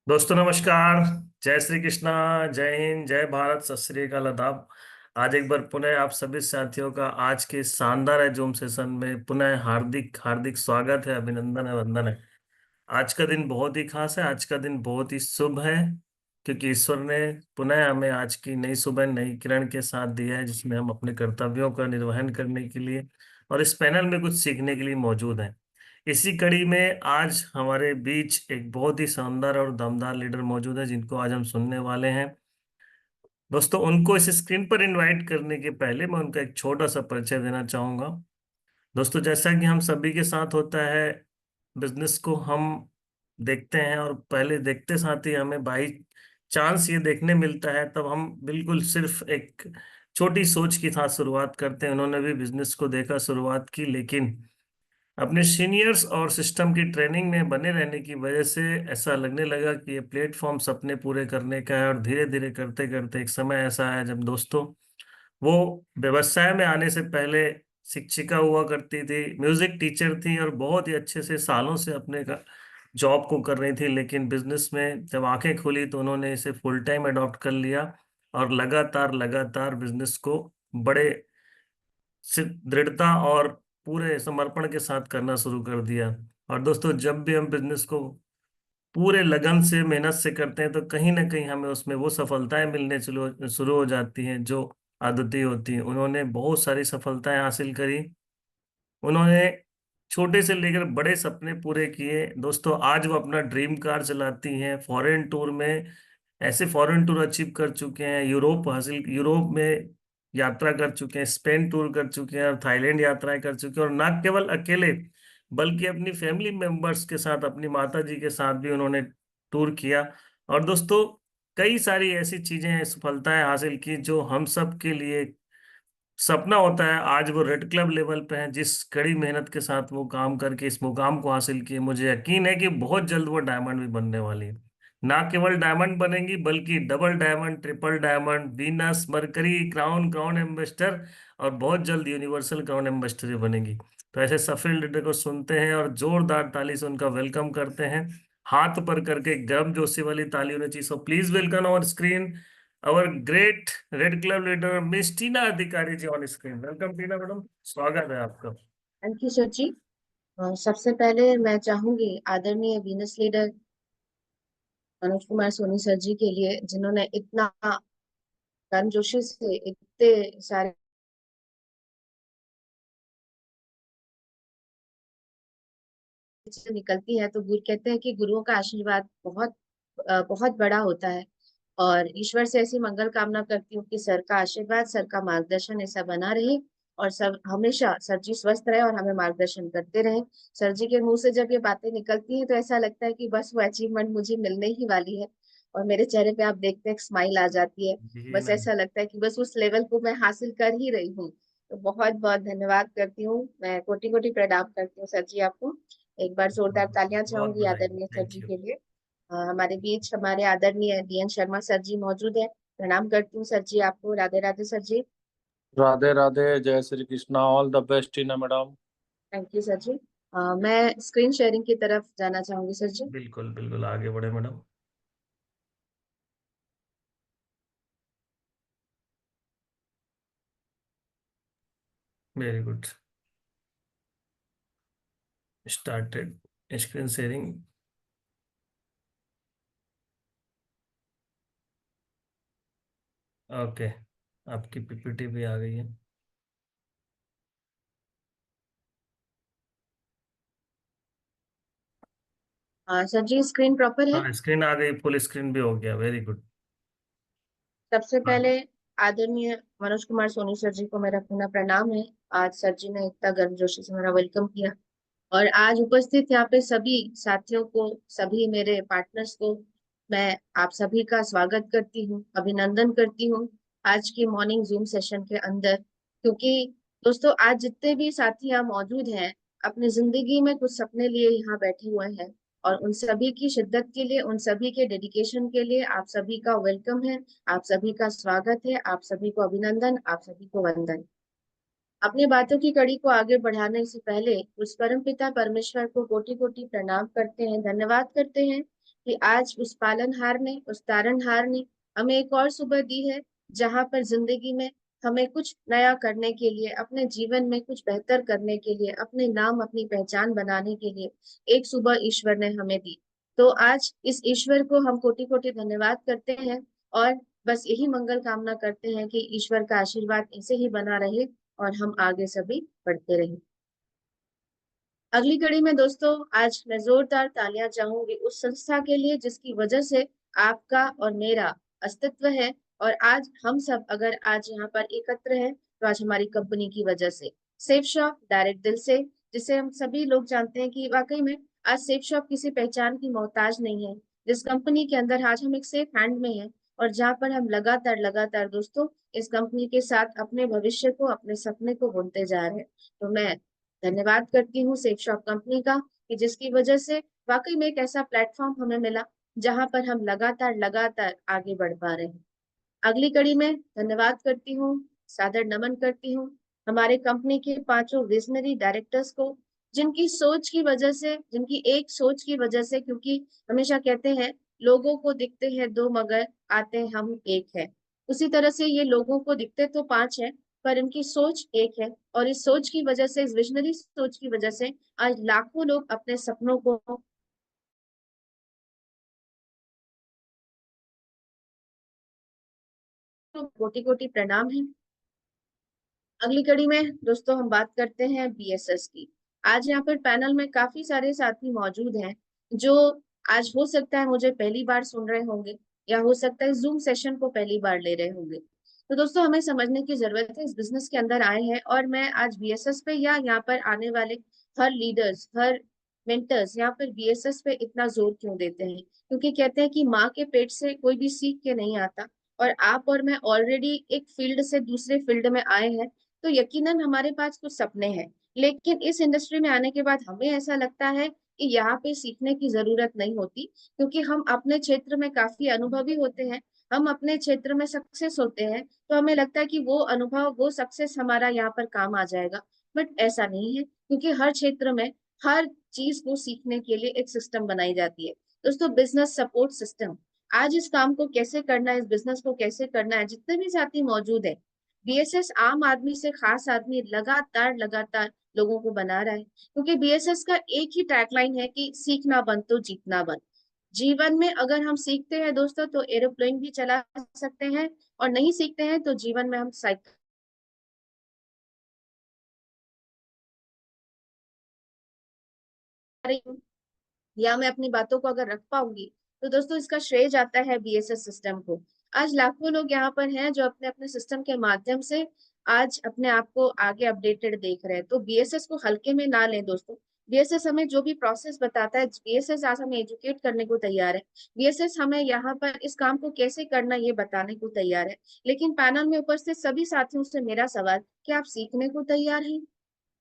दोस्तों नमस्कार। जय श्री कृष्णा। जय हिंद, जय भारत, सत श्री अकाल, आदाब। आज एक बार पुनः आप सभी साथियों का आज के शानदार है जूम सेशन में पुनः हार्दिक हार्दिक स्वागत है, अभिनंदन है, वंदन है। आज का दिन बहुत ही खास है, आज का दिन बहुत ही शुभ है, क्योंकि ईश्वर ने पुनः हमें आज की नई सुबह नई किरण के साथ दिया है, जिसमें हम अपने कर्तव्यों का निर्वहन करने के लिए और इस पैनल में कुछ सीखने के लिए मौजूद हैं। इसी कड़ी में आज हमारे बीच एक बहुत ही शानदार और दमदार लीडर मौजूद है, जिनको आज हम सुनने वाले हैं। दोस्तों, उनको इस स्क्रीन पर इनवाइट करने के पहले मैं उनका एक छोटा सा परिचय देना चाहूंगा। दोस्तों, जैसा कि हम सभी के साथ होता है, बिजनेस को हम देखते हैं और पहले देखते साथ ही हमें बाई चांस ये देखने मिलता है, तब हम बिल्कुल सिर्फ एक छोटी सोच के साथ शुरुआत करते हैं। उन्होंने भी बिजनेस को देखा, शुरुआत की, लेकिन अपने सीनियर्स और सिस्टम की ट्रेनिंग में बने रहने की वजह से ऐसा लगने लगा कि ये प्लेटफॉर्म सपने पूरे करने का है। और धीरे धीरे करते करते एक समय ऐसा है जब दोस्तों, वो व्यवसाय में आने से पहले शिक्षिका हुआ करती थी, म्यूजिक टीचर थी और बहुत ही अच्छे से सालों से अपने का जॉब को कर रही थी। लेकिन बिजनेस में जब आंखें खुली तो उन्होंने इसे फुल टाइम अडॉप्ट कर लिया और लगातार लगातार बिजनेस को बड़े दृढ़ता और पूरे समर्पण के साथ करना शुरू कर दिया। और दोस्तों, जब भी हम बिजनेस को पूरे लगन से मेहनत से करते हैं तो कहीं ना कहीं हमें उसमें वो सफलताएं मिलने शुरू शुरू हो जाती हैं जो अद्वितीय होती हैं। उन्होंने बहुत सारी सफलताएं हासिल करी। उन्होंने छोटे से लेकर बड़े सपने पूरे किए। दोस्तों, आज वो अपना ड्रीम कार चलाती हैं, फॉरेन टूर में ऐसे फॉरेन टूर अचीव कर चुके हैं, यूरोप में यात्रा कर चुके हैं, स्पेन टूर कर चुके हैं और थाईलैंड यात्राएं कर चुके हैं। और ना केवल अकेले बल्कि अपनी फैमिली मेंबर्स के साथ, अपनी माता जी के साथ भी उन्होंने टूर किया। और दोस्तों, कई सारी ऐसी चीजें, सफलताएं हासिल की जो हम सब के लिए सपना होता है। आज वो रेड क्लब लेवल पे हैं। जिस कड़ी मेहनत के साथ वो काम करके इस मुकाम को हासिल किए, मुझे यकीन है कि बहुत जल्द वो डायमंड भी बनने वाली है। ना केवल डायमंड बनेंगी बल्कि double diamond, triple diamond, Venus, mercury, crown, crown ambassador और बहुत जल्द यूनिवर्सल क्राउन एम्बेसडर भी बनेगी। तो ऐसे सफल लीडर को सुनते हैं और जोरदार ताली से उनका वेलकम करते हैं। हाथ पर करके गर्मजोशी वाली ताली होनी चाहिए। So please welcome on screen our great red club leader miss Tina Adhikari ji on screen. Welcome Tina madam, स्वागत है आपका। Thank you sir ji. सबसे पहले मैं चाहूंगी आदरणीय business leader Manoj Kumar Soni sir ji के लिए, जिन्होंने इतना गर्मजोशी से इतने सारे चीजें निकलती है, तो गुरु कहते हैं कि गुरुओं का आशीर्वाद बहुत बड़ा होता है। और ईश्वर से ऐसी मंगल कामना करती हूँ कि सर का आशीर्वाद, सर का मार्गदर्शन ऐसा बना रहे और सब हमेशा सर जी स्वस्थ रहे और हमें मार्गदर्शन करते रहे। सर जी के मुंह से जब ये बातें निकलती हैं तो ऐसा लगता है कि बस वो अचीवमेंट मुझे मिलने ही वाली है। और मेरे चेहरे पे आप देखते हैं, एक स्माइल आ जाती है। जी बस मैम। ऐसा लगता है कि बस उस लेवल को मैं हासिल कर ही रही हूँ। तो बहुत बहुत धन्यवाद करती हूँ, मैं कोटि कोटि प्रणाम करती हूँ सर जी आपको। एक बार जोरदार तालियां बहुत चाहूंगी बधाई, आदरणीय सर थैंक जी यू। के लिए। हमारे बीच हमारे आदरणीय डीएन शर्मा सर जी मौजूद है। प्रणाम करती हूँ सर जी आपको। राधे राधे सर जी। राधे राधे, जय Shri Krishna, all the best Tina madam. Thank you sir ji. मैं स्क्रीन शेयरिंग की तरफ जाना चाहूंगी सर जी। बिल्कुल बिल्कुल, आगे बढ़े madam. Very good. Started screen sharing. Okay, आपकी पीपीटी भी आ गई है। सर जी स्क्रीन प्रॉपर है। हाँ, स्क्रीन आ गई, फुल स्क्रीन भी हो गया, वेरी गुड। सबसे हाँ। पहले आदरणीय मनोज कुमार सोनी सर जी को मेरा पुनः प्रणाम है। आज सर जी ने इतना गर्मजोशी से मेरा वेलकम किया। और आज उपस्थित यहाँ पे सभी साथियों को, सभी मेरे पार्टनर्स को मैं आप सभी का स्वागत करती हूँ, अभिनंदन करती हूँ आज की मॉर्निंग जूम सेशन के अंदर। क्योंकि दोस्तों, आज जितने भी साथी यहाँ मौजूद हैं, अपनी जिंदगी में कुछ सपने लिए यहाँ बैठे हुए हैं। और उन सभी की शिद्दत के लिए, उन सभी के डेडिकेशन के लिए आप सभी का वेलकम है, आप सभी का स्वागत है, आप सभी को अभिनंदन, आप सभी को वंदन। अपनी बातों की कड़ी को आगे बढ़ाने से पहले उस परम पिता परमेश्वर को कोटि कोटि प्रणाम करते हैं, धन्यवाद करते हैं कि आज उस पालनहार ने, उस तारनहार ने हमें एक और सुबह दी है, जहां पर जिंदगी में हमें कुछ नया करने के लिए, अपने जीवन में कुछ बेहतर करने के लिए, अपने नाम, अपनी पहचान बनाने के लिए एक सुबह ईश्वर ने हमें दी। तो आज इस ईश्वर को हम कोटि कोटि धन्यवाद करते हैं, और बस यही मंगल कामना करते हैं कि ईश्वर का आशीर्वाद ऐसे ही बना रहे और हम आगे सभी बढ़ते रहें। अगली कड़ी में दोस्तों, आज मैं जोरदार तालियां चाहूंगी उस संस्था के लिए जिसकी वजह से आपका और मेरा अस्तित्व है, और आज हम सब अगर आज यहाँ पर एकत्र हैं तो आज हमारी कंपनी की वजह से। सेफ शॉप डायरेक्ट दिल से, जिसे हम सभी लोग जानते हैं कि वाकई में आज सेफ शॉप किसी पहचान की मोहताज नहीं है, जिस कंपनी के अंदर आज हम एक सेफ हैंड में हैं, और जहां पर हम लगातार लगातार दोस्तों इस कंपनी के साथ अपने भविष्य को, अपने सपने को बुनते जा रहे हैं। तो मैं धन्यवाद करती हूँ सेफ शॉप कंपनी का, कि जिसकी वजह से वाकई में एक ऐसा प्लेटफॉर्म हमें मिला जहां पर हम लगातार लगातार आगे बढ़ पा रहे हैं। अगली कड़ी में धन्यवाद करती हूँ, सादर नमन करती हूँ हमारे कंपनी के पांचों विजनरी डायरेक्टर्स को, जिनकी सोच की वजह से, जिनकी एक सोच की वजह से, क्योंकि हमेशा कहते हैं लोगों को दिखते हैं दो मगर आते हम एक है, उसी तरह से ये लोगों को दिखते तो पांच है पर इनकी सोच एक है, और इस सोच की वजह से, इस विजनरी सोच की वजह से आज लाखों लोग अपने सपनों को, कोटि कोटि प्रणाम है। अगली कड़ी में दोस्तों हम बात करते हैं बीएसएस की। आज यहाँ पर पैनल में काफी सारे साथी मौजूद हैं जो आज हो सकता है मुझे पहली बार सुन रहे होंगे, या हो सकता है जूम सेशन को पहली बार ले रहे होंगे। तो दोस्तों हमें समझने की जरूरत है, इस बिजनेस के अंदर आए हैं, और मैं आज बीएसएस पे या यहाँ पर आने वाले हर लीडर्स, हर मेंटर्स यहाँ पर बीएसएस पे इतना जोर क्यों देते हैं, क्योंकि कहते हैं कि माँ के पेट से कोई भी सीख के नहीं आता, और आप और मैं ऑलरेडी एक फील्ड से दूसरे फील्ड में आए हैं, तो यकीनन हमारे पास कुछ सपने हैं। लेकिन इस इंडस्ट्री में आने के बाद हमें ऐसा लगता है कि यहाँ पे सीखने की जरूरत नहीं होती, क्योंकि हम अपने क्षेत्र में काफी अनुभवी होते हैं, हम अपने क्षेत्र में सक्सेस होते हैं, तो हमें लगता है कि वो अनुभव, वो सक्सेस हमारा यहाँ पर काम आ जाएगा। बट ऐसा नहीं है, क्योंकि हर क्षेत्र में हर चीज को सीखने के लिए एक सिस्टम बनाई जाती है। दोस्तों बिजनेस सपोर्ट सिस्टम, आज इस काम को कैसे करना है, इस बिजनेस को कैसे करना है, जितने भी साथी मौजूद है, बीएसएस आम आदमी से खास आदमी लगातार लगातार लोगों को बना रहा है, क्योंकि बीएसएस का एक ही टैगलाइन है कि सीखना बन तो जीतना बन। जीवन में अगर हम सीखते हैं दोस्तों तो एरोप्लेन भी चला सकते हैं, और नहीं सीखते हैं तो जीवन में हम साइकिल, या मैं अपनी बातों को अगर रख पाऊंगी, तो दोस्तों इसका श्रेय जाता है बीएसएस सिस्टम को। आज लाखों लोग यहाँ पर हैं जो अपने अपने सिस्टम के माध्यम से आज अपने आप को आगे अपडेटेड देख रहे हैं, तो बीएसएस को हल्के में ना लें दोस्तों। बीएसएस हमें जो भी प्रोसेस बताता है, बीएसएस आज हमें एजुकेट करने को तैयार है, बीएसएस हमें यहाँ पर इस काम को कैसे करना ये बताने को तैयार है। लेकिन पैनल में उपस्थित सभी साथियों से मेरा सवाल, कि आप सीखने को तैयार हैं?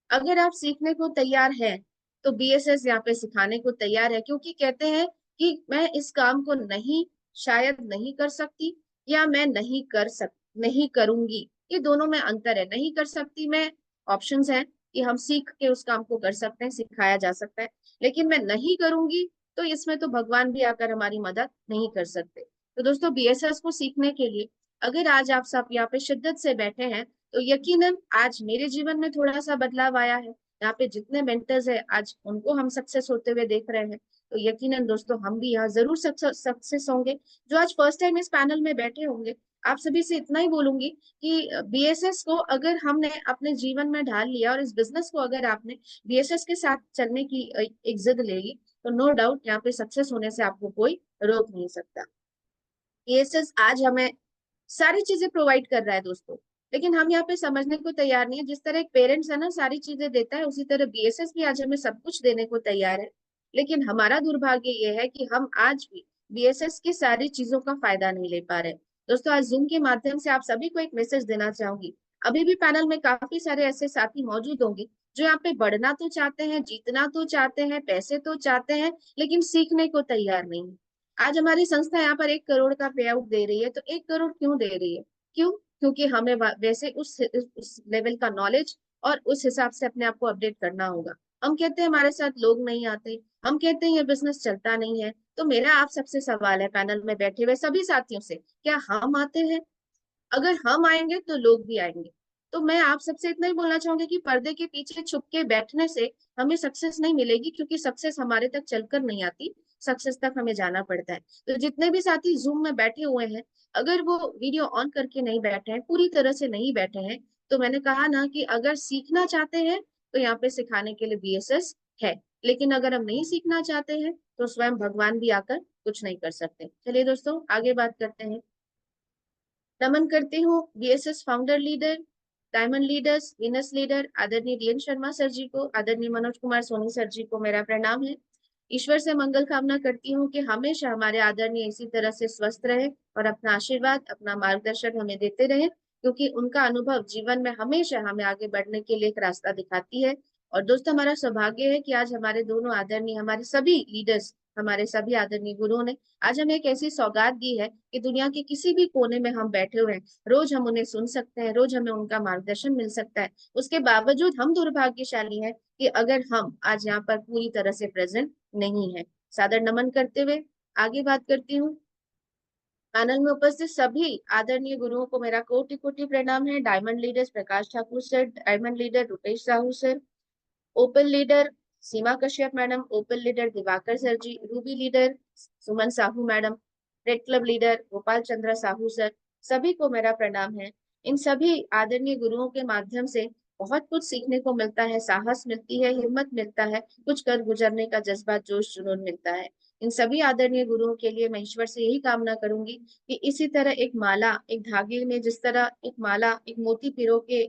अगर आप सीखने को तैयार हैं तो बीएसएस यहाँ पे सिखाने को तैयार है, क्योंकि कहते हैं कि मैं इस काम को नहीं, शायद नहीं कर सकती, या मैं नहीं करूंगी, ये दोनों में अंतर है। नहीं कर सकती में ऑप्शंस हैं कि हम सीख के उस काम को कर सकते हैं, सिखाया जा सकता है, लेकिन मैं नहीं करूंगी तो इसमें तो भगवान भी आकर हमारी मदद नहीं कर सकते। तो दोस्तों बीएसएस को सीखने के लिए अगर आज आप सब यहाँ पे शिद्दत से बैठे हैं, तो यकीनन आज मेरे जीवन में थोड़ा सा बदलाव आया है। यहाँ पे जितने मेंटर्स है आज उनको हम सक्सेस होते हुए देख रहे हैं, तो यकीनन दोस्तों हम भी यहाँ जरूर सक्सेस होंगे। जो आज फर्स्ट टाइम इस पैनल में बैठे होंगे, आप सभी से इतना ही बोलूंगी कि बीएसएस को अगर हमने अपने जीवन में ढाल लिया, और इस बिजनेस को अगर आपने बीएसएस के साथ चलने की एक जिद ले ली, तो नो डाउट यहाँ पे सक्सेस होने से आपको कोई रोक नहीं सकता। बीएसएस आज हमें सारी चीजें प्रोवाइड कर रहा है दोस्तों, लेकिन हम यहाँ पे समझने को तैयार नहीं है। जिस तरह एक पेरेंट्स है ना सारी चीजें देता है, उसी तरह बीएसएस भी आज हमें सब कुछ देने को तैयार है। लेकिन हमारा दुर्भाग्य ये है कि हम आज भी बीएसएस की सारी चीजों का फायदा नहीं ले पा रहे। दोस्तों आज जूम के माध्यम से आप सभी को एक मैसेज देना चाहूंगी। अभी भी पैनल में काफी सारे ऐसे साथी मौजूद होंगे जो यहाँ पे बढ़ना तो चाहते हैं, जीतना तो चाहते हैं, पैसे तो चाहते हैं, लेकिन सीखने को तैयार नहीं है। आज हमारी संस्था यहाँ पर 1 करोड़ का पे आउट दे रही है, तो 1 करोड़ क्यों दे रही है? क्यों? क्योंकि हमें वैसे उस लेवल का नॉलेज और उस हिसाब से अपने आप को अपडेट करना होगा। हम कहते हैं हमारे साथ लोग नहीं आते, हम कहते हैं ये बिजनेस चलता नहीं है। तो मेरा आप सबसे सवाल है, पैनल में बैठे हुए सभी साथियों से, क्या हम आते हैं? अगर हम आएंगे तो लोग भी आएंगे। तो मैं आप सबसे इतना ही बोलना चाहूंगी कि पर्दे के पीछे छुप के बैठने से हमें सक्सेस नहीं मिलेगी, क्योंकि सक्सेस हमारे तक चलकर नहीं आती, सक्सेस तक हमें जाना पड़ता है। तो जितने भी साथी जूम में बैठे हुए हैं, अगर वो वीडियो ऑन करके नहीं बैठे हैं, पूरी तरह से नहीं बैठे हैं, तो मैंने कहा ना कि अगर सीखना चाहते हैं तो यहाँ पे सिखाने के लिए बीएसएस है। लेकिन अगर हम नहीं सीखना चाहते हैं तो स्वयं भगवान भी आकर कुछ नहीं कर सकते। चलिए दोस्तों, आगे बात करते हैं। नमन करती हूँ BSS founder leader, diamond leaders, Venus leader आदरणीय डीएन शर्मा सर जी को, आदरणीय मनोज कुमार सोनी सर जी को मेरा प्रणाम है। ईश्वर से मंगल कामना करती हूँ कि हमेशा हमारे आदरणीय इसी तरह से स्वस्थ रहे और अपना आशीर्वाद, अपना मार्गदर्शन हमें देते रहे, क्योंकि उनका अनुभव जीवन में हमेशा हमें आगे बढ़ने के लिए एक रास्ता दिखाती है। और दोस्तों, हमारा सौभाग्य है कि आज हमारे दोनों आदरणीय, हमारे सभी लीडर्स, हमारे सभी आदरणीय गुरुओं ने आज हमें एक ऐसी सौगात दी है कि दुनिया के किसी भी कोने में हम बैठे हुए हैं, रोज हम उन्हें सुन सकते हैं, रोज हमें उनका मार्गदर्शन मिल सकता है। उसके बावजूद हम दुर्भाग्यशाली हैं कि अगर हम आज यहाँ पर पूरी तरह से प्रेजेंट नहीं है। सादर नमन करते हुए आगे बात करती हूँ। पैनल में उपस्थित सभी आदरणीय गुरुओं को मेरा कोटि कोटि प्रणाम है। Diamond leaders Prakash Thakur sir, diamond leader Rupesh Sahu sir, open leader Seema Kashyap madam, open leader Diwakar sir ji, ruby leader Suman Sahu madam, red club leader Gopal Chandra Sahu sir, सभी को मेरा प्रणाम है। इन सभी आदरणीय गुरुओं के माध्यम से बहुत कुछ सीखने को मिलता है, साहस मिलती है, हिम्मत मिलता है, कुछ कर गुजरने का जज्बा, जोश जुनून मिलता है। इन सभी आदरणीय गुरुओं के लिए मैं ईश्वर से यही कामना करूंगी कि इसी तरह एक माला, एक धागे में जिस तरह एक माला, एक मोती पिरो के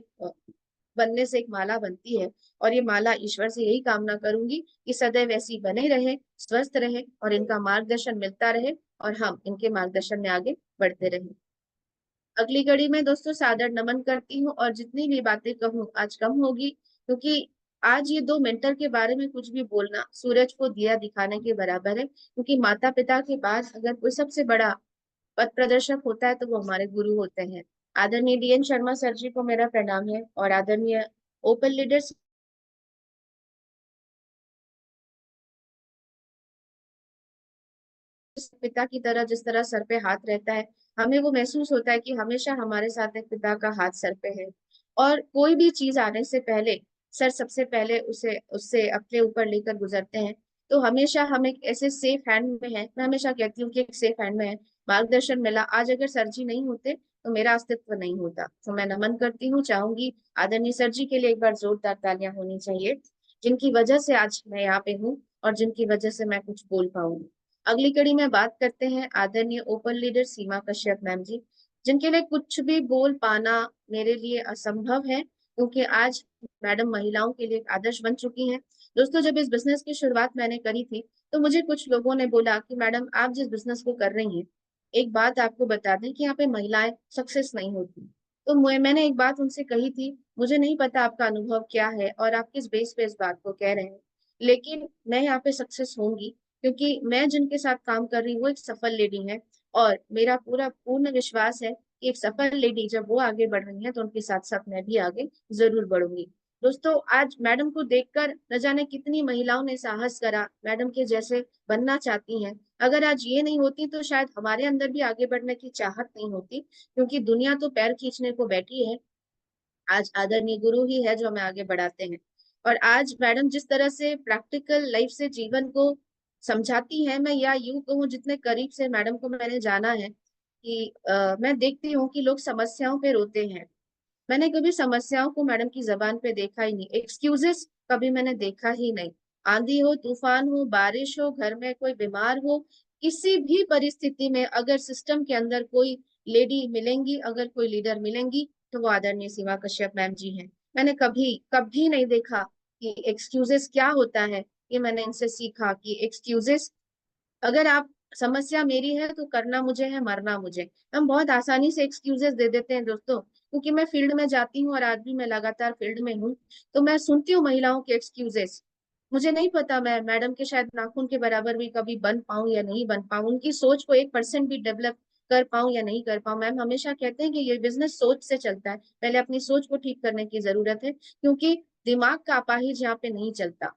बनने से एक माला बनती है, और ये माला ईश्वर से यही कामना करूंगी कि सदैव ऐसी बने रहे, स्वस्थ रहे और इनका मार्गदर्शन मिलता रहे और हम इनके मार्गदर्शन में आगे बढ़ते रहें। अगली कड़ी में दोस्तों सादर नमन करती हूँ, और जितनी भी बातें कहूँ आज कम होगी, क्योंकि आज ये दो मेंटर के बारे में कुछ भी बोलना सूरज को दिया दिखाने के बराबर है। क्योंकि माता पिता के बाद अगर कोई सबसे बड़ा पथ प्रदर्शक होता है तो वो हमारे गुरु होते हैं। आदरणीय डीएन शर्मा सर जी को मेरा प्रणाम है, और आदरणीय ओपन लीडर्स पिता की तरह जिस तरह सर पे हाथ रहता है, हमें वो महसूस होता है कि हमेशा हमारे साथ एक पिता का हाथ सर पे है। और कोई भी चीज आने से पहले सर सबसे पहले उसे उससे अपने ऊपर लेकर गुजरते हैं। तो हमेशा हम एक ऐसे सेफ हैंड में है, मैं हमेशा कहती हूँ कि एक सेफ हैंड में है। मार्गदर्शन मिला, आज अगर सर जी नहीं होते तो मेरा अस्तित्व नहीं होता। तो मैं नमन करती हूँ, चाहूंगी आदरणीय सर जी के लिए एक बार जोरदार तालियां होनी चाहिए, जिनकी वजह से आज मैं यहाँ पे हूँ और जिनकी वजह से मैं कुछ बोल पाऊंगी। अगली कड़ी में बात करते हैं आदरणीय open leader Seema Kashyap ma'am जी, जिनके लिए कुछ भी बोल पाना मेरे लिए असंभव है, क्योंकि आज मैडम महिलाओं के लिए एक आदर्श बन चुकी हैं। दोस्तों, जब इस बिजनेस की शुरुआत मैंने करी थी तो मुझे कुछ लोगों ने बोला कि मैडम आप जिस बिजनेस को कर रही हैं, एक बात आपको बता दें कि यहाँ पे महिलाएं सक्सेस नहीं होती। तो मैंने एक बात उनसे कही थी, मुझे नहीं पता आपका अनुभव क्या है और आप किस बेस पे इस बात को कह रहे हैं, लेकिन मैं यहाँ पे सक्सेस होंगी, क्योंकि मैं जिनके साथ काम कर रही हूँ वो एक सफल लेडी है। और मेरा पूरा पूर्ण विश्वास है कि एक सफल लेडी जब वो आगे बढ़ रही है तो उनके साथ साथ मैं भी आगे जरूर बढ़ूंगी। दोस्तों, आज मैडम को देखकर न जाने कितनी महिलाओं ने साहस करा, मैडम के जैसे बनना चाहती हैं। अगर आज ये नहीं होती तो शायद हमारे अंदर भी आगे बढ़ने की चाहत नहीं होती, क्योंकि दुनिया तो पैर खींचने को बैठी है। आज आदरणीय गुरु ही है जो हमें आगे बढ़ाते हैं। और आज मैडम जिस तरह से प्रैक्टिकल लाइफ से जीवन को समझाती है, मैं या यूं कहूँ जितने करीब से मैडम को मैंने जाना है कि मैं देखती हूँ कि लोग समस्याओं पे रोते हैं। मैंने कभी समस्याओं को मैडम की जबान पे देखा ही नहीं, एक्सक्यूजेस कभी मैंने देखा ही नहीं। आंधी हो, तूफान हो, बारिश हो, घर में कोई बीमार हो, किसी भी परिस्थिति में अगर सिस्टम के अंदर कोई लेडी मिलेंगी, अगर कोई लीडर मिलेंगी, तो वो आदरणीय सीमा कश्यप मैम जी हैं। मैंने कभी कभी नहीं देखा कि एक्सक्यूजेस क्या होता है। ये मैंने इनसे सीखा कि एक्सक्यूजेस, अगर आप, समस्या मेरी है तो करना मुझे है, मरना मुझे। हम बहुत आसानी से एक्सक्यूजेस दे देते हैं दोस्तों, क्योंकि मैं फील्ड में जाती हूँ और आज भी मैं लगातार फील्ड में हूँ, तो मैं सुनती हूँ महिलाओं के एक्सक्यूजेस। मुझे नहीं पता मैं मैडम के शायद नाखून के बराबर भी कभी बन पाऊं या नहीं बन पाऊं, उनकी सोच को 1% भी डेवलप कर पाऊं या नहीं कर पाऊं। मैम हमेशा कहते हैं कि ये बिजनेस सोच से चलता है, पहले अपनी सोच को ठीक करने की जरूरत है, क्योंकि दिमाग का अपाहिज यहाँ पे नहीं चलता।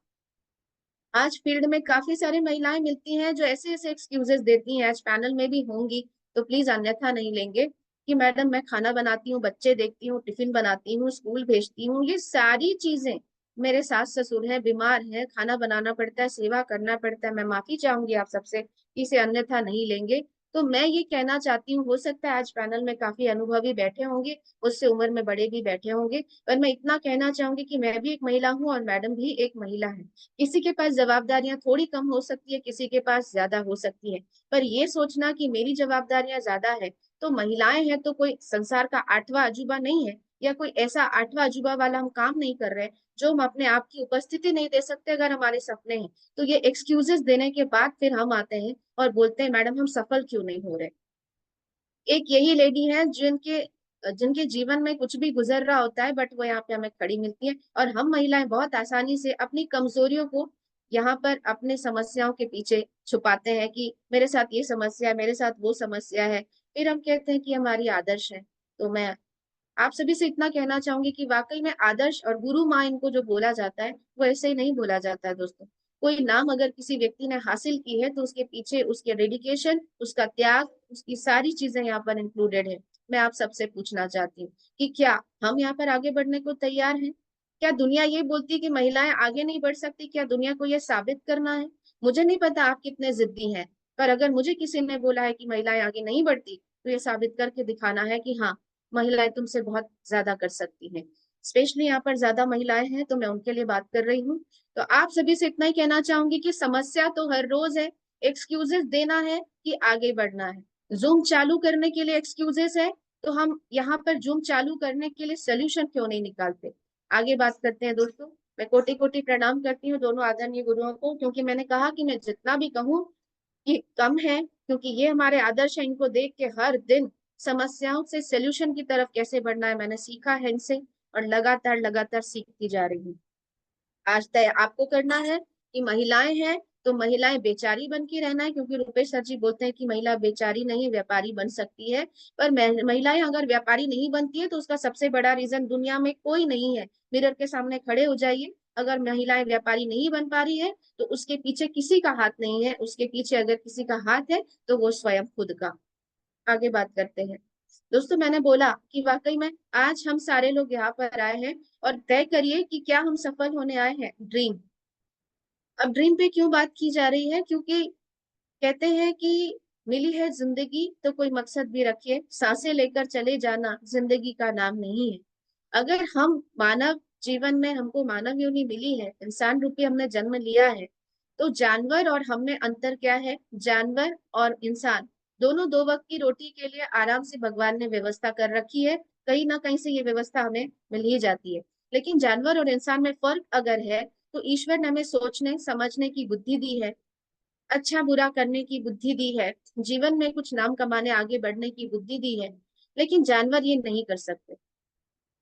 आज फील्ड में काफी सारी महिलाएं मिलती हैं जो ऐसे ऐसे एक्सक्यूजेस देती हैं, आज पैनल में भी होंगी, तो प्लीज अन्यथा नहीं लेंगे कि मैडम मैं खाना बनाती हूँ, बच्चे देखती हूँ, टिफिन बनाती हूँ, स्कूल भेजती हूँ, ये सारी चीजें, मेरे सास ससुर है, बीमार है, खाना बनाना पड़ता है, सेवा करना पड़ता है। मैं माफी चाहूंगी आप सबसे कि इसे अन्यथा नहीं लेंगे। तो मैं ये कहना चाहती हूँ, हो सकता है आज पैनल में काफी अनुभवी बैठे होंगे, उससे उम्र में बड़े भी बैठे होंगे, पर मैं इतना कहना चाहूंगी कि मैं भी एक महिला हूँ और मैडम भी एक महिला है। किसी के पास जवाबदारियां थोड़ी कम हो सकती है, किसी के पास ज्यादा हो सकती है, पर ये सोचना कि मेरी जवाबदारियां ज्यादा है तो महिलाएं हैं तो कोई संसार का आठवां अजूबा नहीं है, या कोई ऐसा आठवां अजूबा वाला हम काम नहीं कर रहे जो हम अपने आप की उपस्थिति नहीं दे सकते अगर हमारे सपने हैं। तो ये एक्सक्यूजेस देने के बाद फिर हम आते हैं और बोलते हैं मैडम हम सफल क्यों नहीं हो रहे। एक यही लेडी है जिनके जिनके जीवन में कुछ भी गुजर रहा होता है, बट वो यहाँ पे हमें खड़ी मिलती है, और हम महिलाएं बहुत आसानी से अपनी कमजोरियों को यहाँ पर अपने समस्याओं के पीछे छुपाते हैं कि मेरे साथ ये समस्या है, मेरे साथ वो समस्या है, फिर हम कहते हैं कि हमारी आदर्श है। तो मैं आप सभी से इतना कहना चाहूंगी कि वाकई में आदर्श और गुरु माँ इनको जो बोला जाता है वो ऐसे ही नहीं बोला जाता है दोस्तों। कोई नाम अगर किसी व्यक्ति ने हासिल की है तो उसके पीछे उसके डेडिकेशन, उसका त्याग, उसकी सारी चीजें यहाँ पर इंक्लूडेड है। मैं आप सबसे पूछना चाहती हूँ कि क्या हम यहाँ पर आगे बढ़ने को तैयार हैं? क्या दुनिया ये बोलती है कि महिलाएं आगे नहीं बढ़ सकती? क्या दुनिया को यह साबित करना है? मुझे नहीं पता आप कितने जिद्दी हैं, पर अगर मुझे किसी ने बोला है कि महिलाएं आगे नहीं बढ़ती तो ये साबित करके दिखाना है कि हाँ, महिलाएं तुमसे बहुत ज्यादा कर सकती हैं। स्पेशली यहाँ पर ज्यादा महिलाएं हैं तो मैं उनके लिए बात कर रही हूँ। तो आप सभी से इतना ही कहना चाहूंगी कि समस्या तो हर रोज है, एक्सक्यूजेस देना है कि आगे बढ़ना है। जूम चालू करने के लिए एक्सक्यूजेस है, तो हम यहाँ पर जूम चालू करने के लिए सोल्यूशन क्यों नहीं निकालते? आगे बात करते हैं दोस्तों। मैं कोटि कोटि प्रणाम करती हूँ दोनों आदरणीय गुरुओं को, क्योंकि मैंने कहा कि मैं जितना भी कहूँ कि कम है, क्योंकि ये हमारे आदर्श है, इनको देख के हर दिन समस्याओं से सोल्यूशन की तरफ कैसे बढ़ना है मैंने सीखा है इनसे, और लगातार लगातार सीखती जा रही हूँ। आज तय आपको करना है कि महिलाएं हैं तो महिलाएं बेचारी बन के रहना है, क्योंकि रुपेश सर जी बोलते हैं कि महिला बेचारी नहीं व्यापारी बन सकती है। पर महिलाएं अगर व्यापारी नहीं बनती है तो उसका सबसे बड़ा रीजन दुनिया में कोई नहीं है। मिरर के सामने खड़े हो जाइए, अगर महिलाएं व्यापारी नहीं बन पा रही है तो उसके पीछे किसी का हाथ नहीं है, उसके पीछे अगर किसी का हाथ है तो वो स्वयं खुद का। आगे बात करते हैं दोस्तों। मैंने बोला कि वाकई में आज हम सारे लोग यहाँ पर आए हैं, और तय करिए कि क्या हम सफल होने आए हैं। ड्रीम, अब ड्रीम पे क्यों बात की जा रही है? क्योंकि कहते हैं कि मिली है जिंदगी तो कोई मकसद भी रखिए, सांसें लेकर चले जाना जिंदगी का नाम नहीं है। अगर हम मानव जीवन में हमको मानव योनि मिली है, इंसान रूपी हमने जन्म लिया है, तो जानवर और हम में अंतर क्या है? जानवर और इंसान दोनों दो वक्त की रोटी के लिए आराम से भगवान ने व्यवस्था कर रखी है, कहीं ना कहीं से ये व्यवस्था हमें मिल ही जाती है। लेकिन जानवर और इंसान में फर्क अगर है तो ईश्वर ने हमें सोचने समझने की बुद्धि दी है, अच्छा बुरा करने की बुद्धि दी है, जीवन में कुछ नाम कमाने आगे बढ़ने की बुद्धि दी है, लेकिन जानवर ये नहीं कर सकते।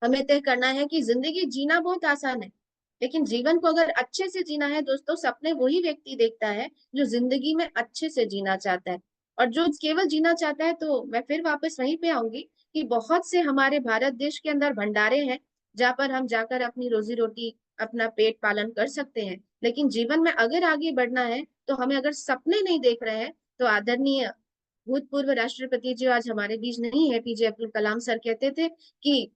हमें तय करना है कि जिंदगी जीना बहुत आसान है, लेकिन जीवन को अगर अच्छे से जीना है दोस्तों, सपने वही व्यक्ति देखता है जो जिंदगी में अच्छे से जीना चाहता है। और जो केवल जीना चाहता है, तो मैं फिर वापस वहीं पे आऊंगी कि बहुत से हमारे भारत देश के अंदर भंडारे हैं जहाँ पर हम जाकर अपनी रोजी रोटी, अपना पेट पालन कर सकते हैं। लेकिन जीवन में अगर आगे बढ़ना है तो हमें अगर सपने नहीं देख रहे हैं, तो आदरणीय भूतपूर्व राष्ट्रपति जी आज हमारे बीच नहीं है, पीजे अब्दुल कलाम सर कहते थे कि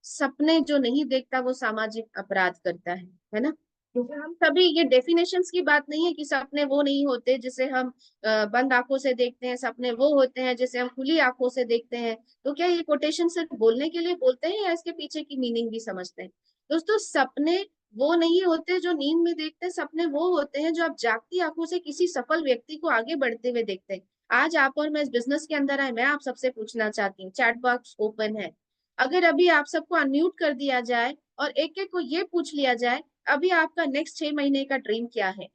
सपने जो नहीं देखता वो सामाजिक अपराध करता है ना? क्योंकि हम सभी, ये डेफिनेशंस की बात नहीं है कि सपने वो नहीं होते जिसे हम बंद आंखों से देखते हैं, सपने वो होते हैं जिसे हम खुली आंखों से देखते हैं। तो क्या ये कोटेशन सिर्फ बोलने के लिए बोलते हैं या इसके पीछे की मीनिंग भी समझते हैं? दोस्तों, सपने वो नहीं होते जो नींद में देखते हैं, सपने वो होते हैं जो आप जागती आंखों से किसी सफल व्यक्ति को आगे बढ़ते हुए देखते हैं। आज आप और मैं इस बिजनेस के अंदर आए, मैं आप सबसे पूछना चाहती हूँ, चैट बॉक्स ओपन है, अगर अभी आप सबको अनम्यूट कर दिया जाए और एक एक को ये पूछ लिया जाए अभी आपका नेक्स्ट 6 महीने का ड्रीम क्या है,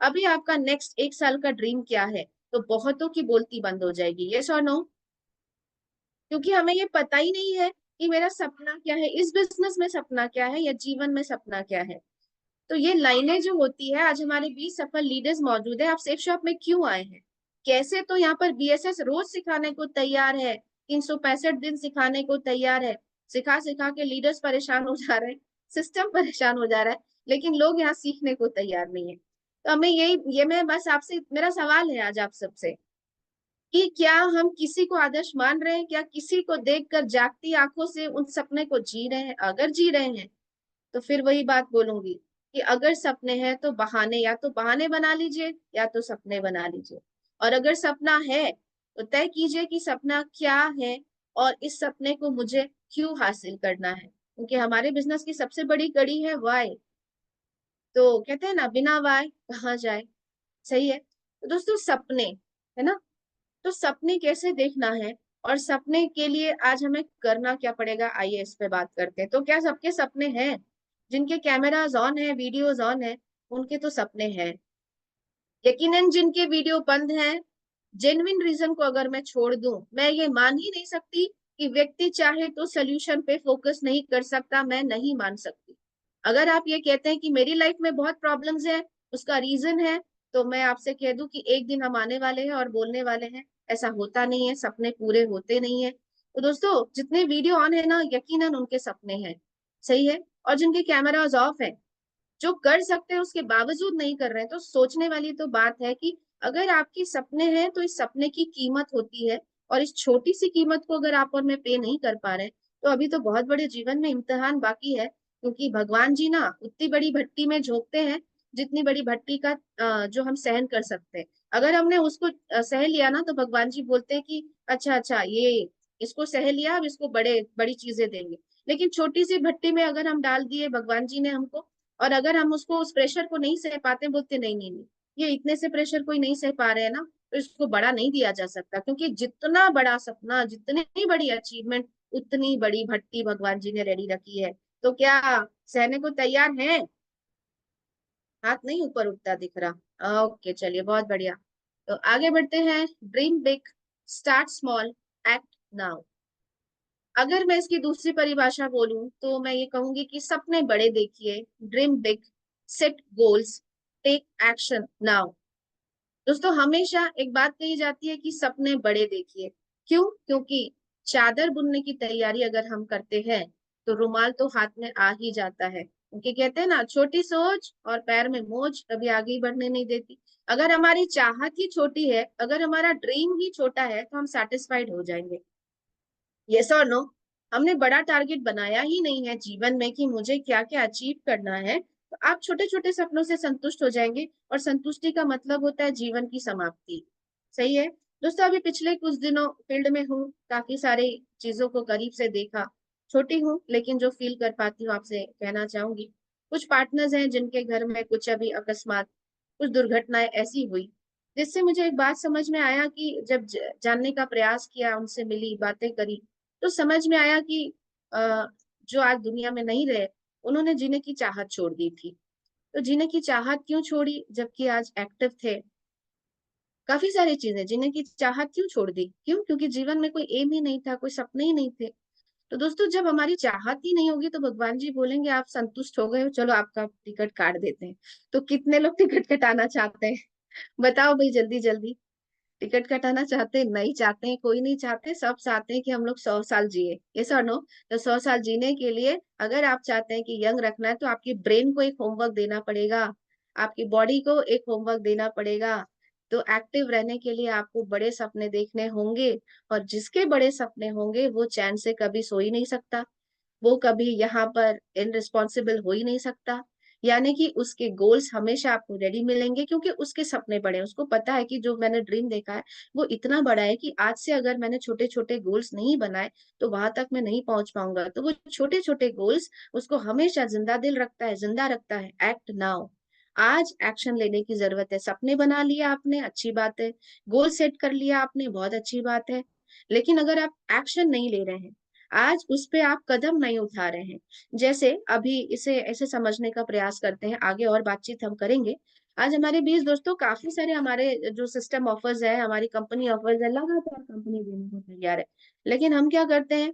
अभी आपका नेक्स्ट 1 साल का ड्रीम क्या है, तो बहुतों की बोलती बंद हो जाएगी। यस और नो? क्योंकि हमें ये पता ही नहीं है कि मेरा सपना क्या है, इस बिजनेस में सपना क्या है, या जीवन में सपना क्या है। तो ये लाइनें जो होती है, आज हमारे 20 सफल लीडर्स मौजूद है। आप सेफ शॉप में क्यों आए हैं? कैसे? तो यहाँ पर बीएसएस रोज सिखाने को तैयार है, 365 दिन सिखाने को तैयार है। सिखा सिखा के लीडर्स परेशान हो जा रहे हैं, सिस्टम परेशान हो जा रहा है, लेकिन लोग यहाँ सीखने को तैयार नहीं है। तो हमें ये मैं बस आपसे, मेरा सवाल है आज आप सबसे कि क्या हम किसी को आदर्श मान रहे हैं, क्या किसी को देखकर जागती आंखों से उन सपने को जी रहे हैं? अगर जी रहे हैं तो फिर वही बात बोलूंगी कि अगर सपने हैं तो बहाने, या तो बहाने बना लीजिए या तो सपने बना लीजिए। और अगर सपना है तो तय कीजिए कि सपना क्या है और इस सपने को मुझे क्यों हासिल करना है, क्योंकि हमारे बिजनेस की सबसे बड़ी कड़ी है वाई। तो कहते हैं ना, बिना वाई कहाँ जाए। सही है। तो दोस्तों, सपने, है ना, तो सपने कैसे देखना है और सपने के लिए आज हमें करना क्या पड़ेगा, आइए इस पे बात करते हैं। तो क्या सबके सपने हैं? जिनके कैमराज ऑन है, वीडियोज ऑन है, उनके तो सपने हैं। यकीनन जिनके वीडियो बंद हैं, जेन्युइन रीजन को अगर मैं छोड़ दूं, मैं ये मान ही नहीं सकती कि व्यक्ति चाहे तो सोल्यूशन पे फोकस नहीं कर सकता। मैं नहीं मान सकती। अगर आप ये कहते हैं कि मेरी लाइफ में बहुत प्रॉब्लम्स है, उसका रीजन है, तो मैं आपसे कह दूं कि एक दिन हम आने वाले हैं और बोलने वाले हैं ऐसा होता नहीं है, सपने पूरे होते नहीं है। तो दोस्तों, जितने वीडियो ऑन है ना, यकीनन उनके सपने हैं। सही है। और जिनके कैमराज ऑफ है, जो कर सकते हैं उसके बावजूद नहीं कर रहे हैं, तो सोचने वाली तो बात है कि अगर आपके सपने हैं तो इस सपने की कीमत होती है। और इस छोटी सी कीमत को अगर आप और मैं पे नहीं कर पा रहे हैं, तो अभी तो बहुत बड़े जीवन में इम्तिहान बाकी है। क्योंकि भगवान जी ना उतनी बड़ी भट्टी में झोंकते हैं जितनी बड़ी भट्टी का जो हम सहन कर सकते हैं। अगर हमने उसको सह लिया ना, तो भगवान जी बोलते हैं कि अच्छा अच्छा, ये इसको सह लिया, अब इसको बड़े बड़ी चीजें देंगे। लेकिन छोटी सी भट्टी में अगर हम डाल दिए भगवान जी ने हमको, और अगर हम उसको, उस प्रेशर को नहीं सह पाते, बोलते नहीं नहीं नहीं, ये इतने से प्रेशर कोई नहीं सह पा रहे हैं ना, तो इसको बड़ा नहीं दिया जा सकता। क्योंकि जितना बड़ा सपना, जितनी बड़ी अचीवमेंट, उतनी बड़ी भट्टी भगवान जी ने रेडी रखी है। तो क्या सहने को तैयार हैं? हाथ नहीं ऊपर उठता दिख रहा। ओके, चलिए, बहुत बढ़िया। तो आगे बढ़ते हैं। Dream big, start small, act now. अगर मैं इसकी दूसरी परिभाषा बोलूं तो मैं ये कहूंगी कि सपने बड़े देखिए, dream big, set goals, take action now. दोस्तों, हमेशा एक बात कही जाती है कि सपने बड़े देखिए। क्यों? क्योंकि चादर बुनने की तैयारी अगर हम करते हैं तो रुमाल तो हाथ में आ ही जाता है। क्योंकि कहते हैं ना, छोटी सोच और पैर में मोच कभी आगे ही बढ़ने नहीं देती। अगर हमारी चाहत ही छोटी है, अगर हमारा ड्रीम ही छोटा है, तो हम सेटिस्फाइड हो जाएंगे। यस और नो? हमने बड़ा टारगेट बनाया ही नहीं है जीवन में कि मुझे क्या क्या अचीव करना है, तो आप छोटे छोटे सपनों से संतुष्ट हो जाएंगे, और संतुष्टि का मतलब होता है जीवन की समाप्ति। सही है। दोस्तों, अभी पिछले कुछ दिनों फील्ड में हूँ, काफी सारी चीजों को करीब से देखा। छोटी हूँ लेकिन जो फील कर पाती हूँ आपसे कहना चाहूंगी। कुछ पार्टनर्स हैं जिनके घर में कुछ अभी अकस्मात, कुछ दुर्घटनाएं ऐसी हुई, जिससे मुझे एक बात समझ में आया कि जब जानने का प्रयास किया, उनसे मिली, बातें करी, तो समझ में आया कि जो आज दुनिया में नहीं रहे, उन्होंने जीने की चाहत छोड़ दी थी। तो जीने की चाहत क्यों छोड़ी जबकि आज एक्टिव थे? काफी सारी चीजें, जीने की चाहत क्यों छोड़ दी? क्यों? क्योंकि जीवन में कोई एम ही नहीं था, कोई सपने ही नहीं थे। तो दोस्तों, जब हमारी चाहत ही नहीं होगी तो भगवान जी बोलेंगे आप संतुष्ट हो गए हो, चलो आपका टिकट काट देते हैं। तो कितने लोग टिकट कटाना चाहते हैं? बताओ भाई, जल्दी जल्दी। टिकट कटाना चाहते हैं? नहीं चाहते हैं, कोई नहीं चाहते। सब चाहते हैं कि हम लोग 100 साल जिए। ये सर नो? तो 100 साल जीने के लिए अगर आप चाहते हैं कि यंग रखना है, तो आपकी ब्रेन को एक होमवर्क देना पड़ेगा, आपकी बॉडी को एक होमवर्क देना पड़ेगा। तो एक्टिव रहने के लिए आपको बड़े सपने देखने होंगे। और जिसके बड़े सपने होंगे वो चैन से कभी सो ही नहीं सकता, वो कभी यहाँ पर इनरिस्पॉन्सिबल हो ही नहीं सकता। यानी कि उसके गोल्स हमेशा आपको रेडी मिलेंगे, क्योंकि उसके सपने बड़े हैं। उसको पता है कि जो मैंने ड्रीम देखा है वो इतना बड़ा है कि आज से अगर मैंने छोटे छोटे गोल्स नहीं बनाए तो वहां तक मैं नहीं पहुंच पाऊंगा। तो वो छोटे छोटे गोल्स उसको हमेशा जिंदा दिल रखता है, जिंदा रखता है। Act now. आज एक्शन लेने की जरूरत है। सपने बना लिया आपने, अच्छी बात है। गोल सेट कर लिया आपने, बहुत अच्छी बात है। लेकिन अगर आप एक्शन नहीं ले रहे हैं, आज उस पे आप कदम नहीं उठा रहे हैं, जैसे अभी इसे ऐसे समझने का प्रयास करते हैं, आगे और बातचीत हम करेंगे। आज हमारे बीच दोस्तों काफी सारे हमारे जो सिस्टम ऑफर्स है, हमारी कंपनी ऑफर्स है, लगातार कंपनी देने को तैयार है। लेकिन हम क्या करते हैं?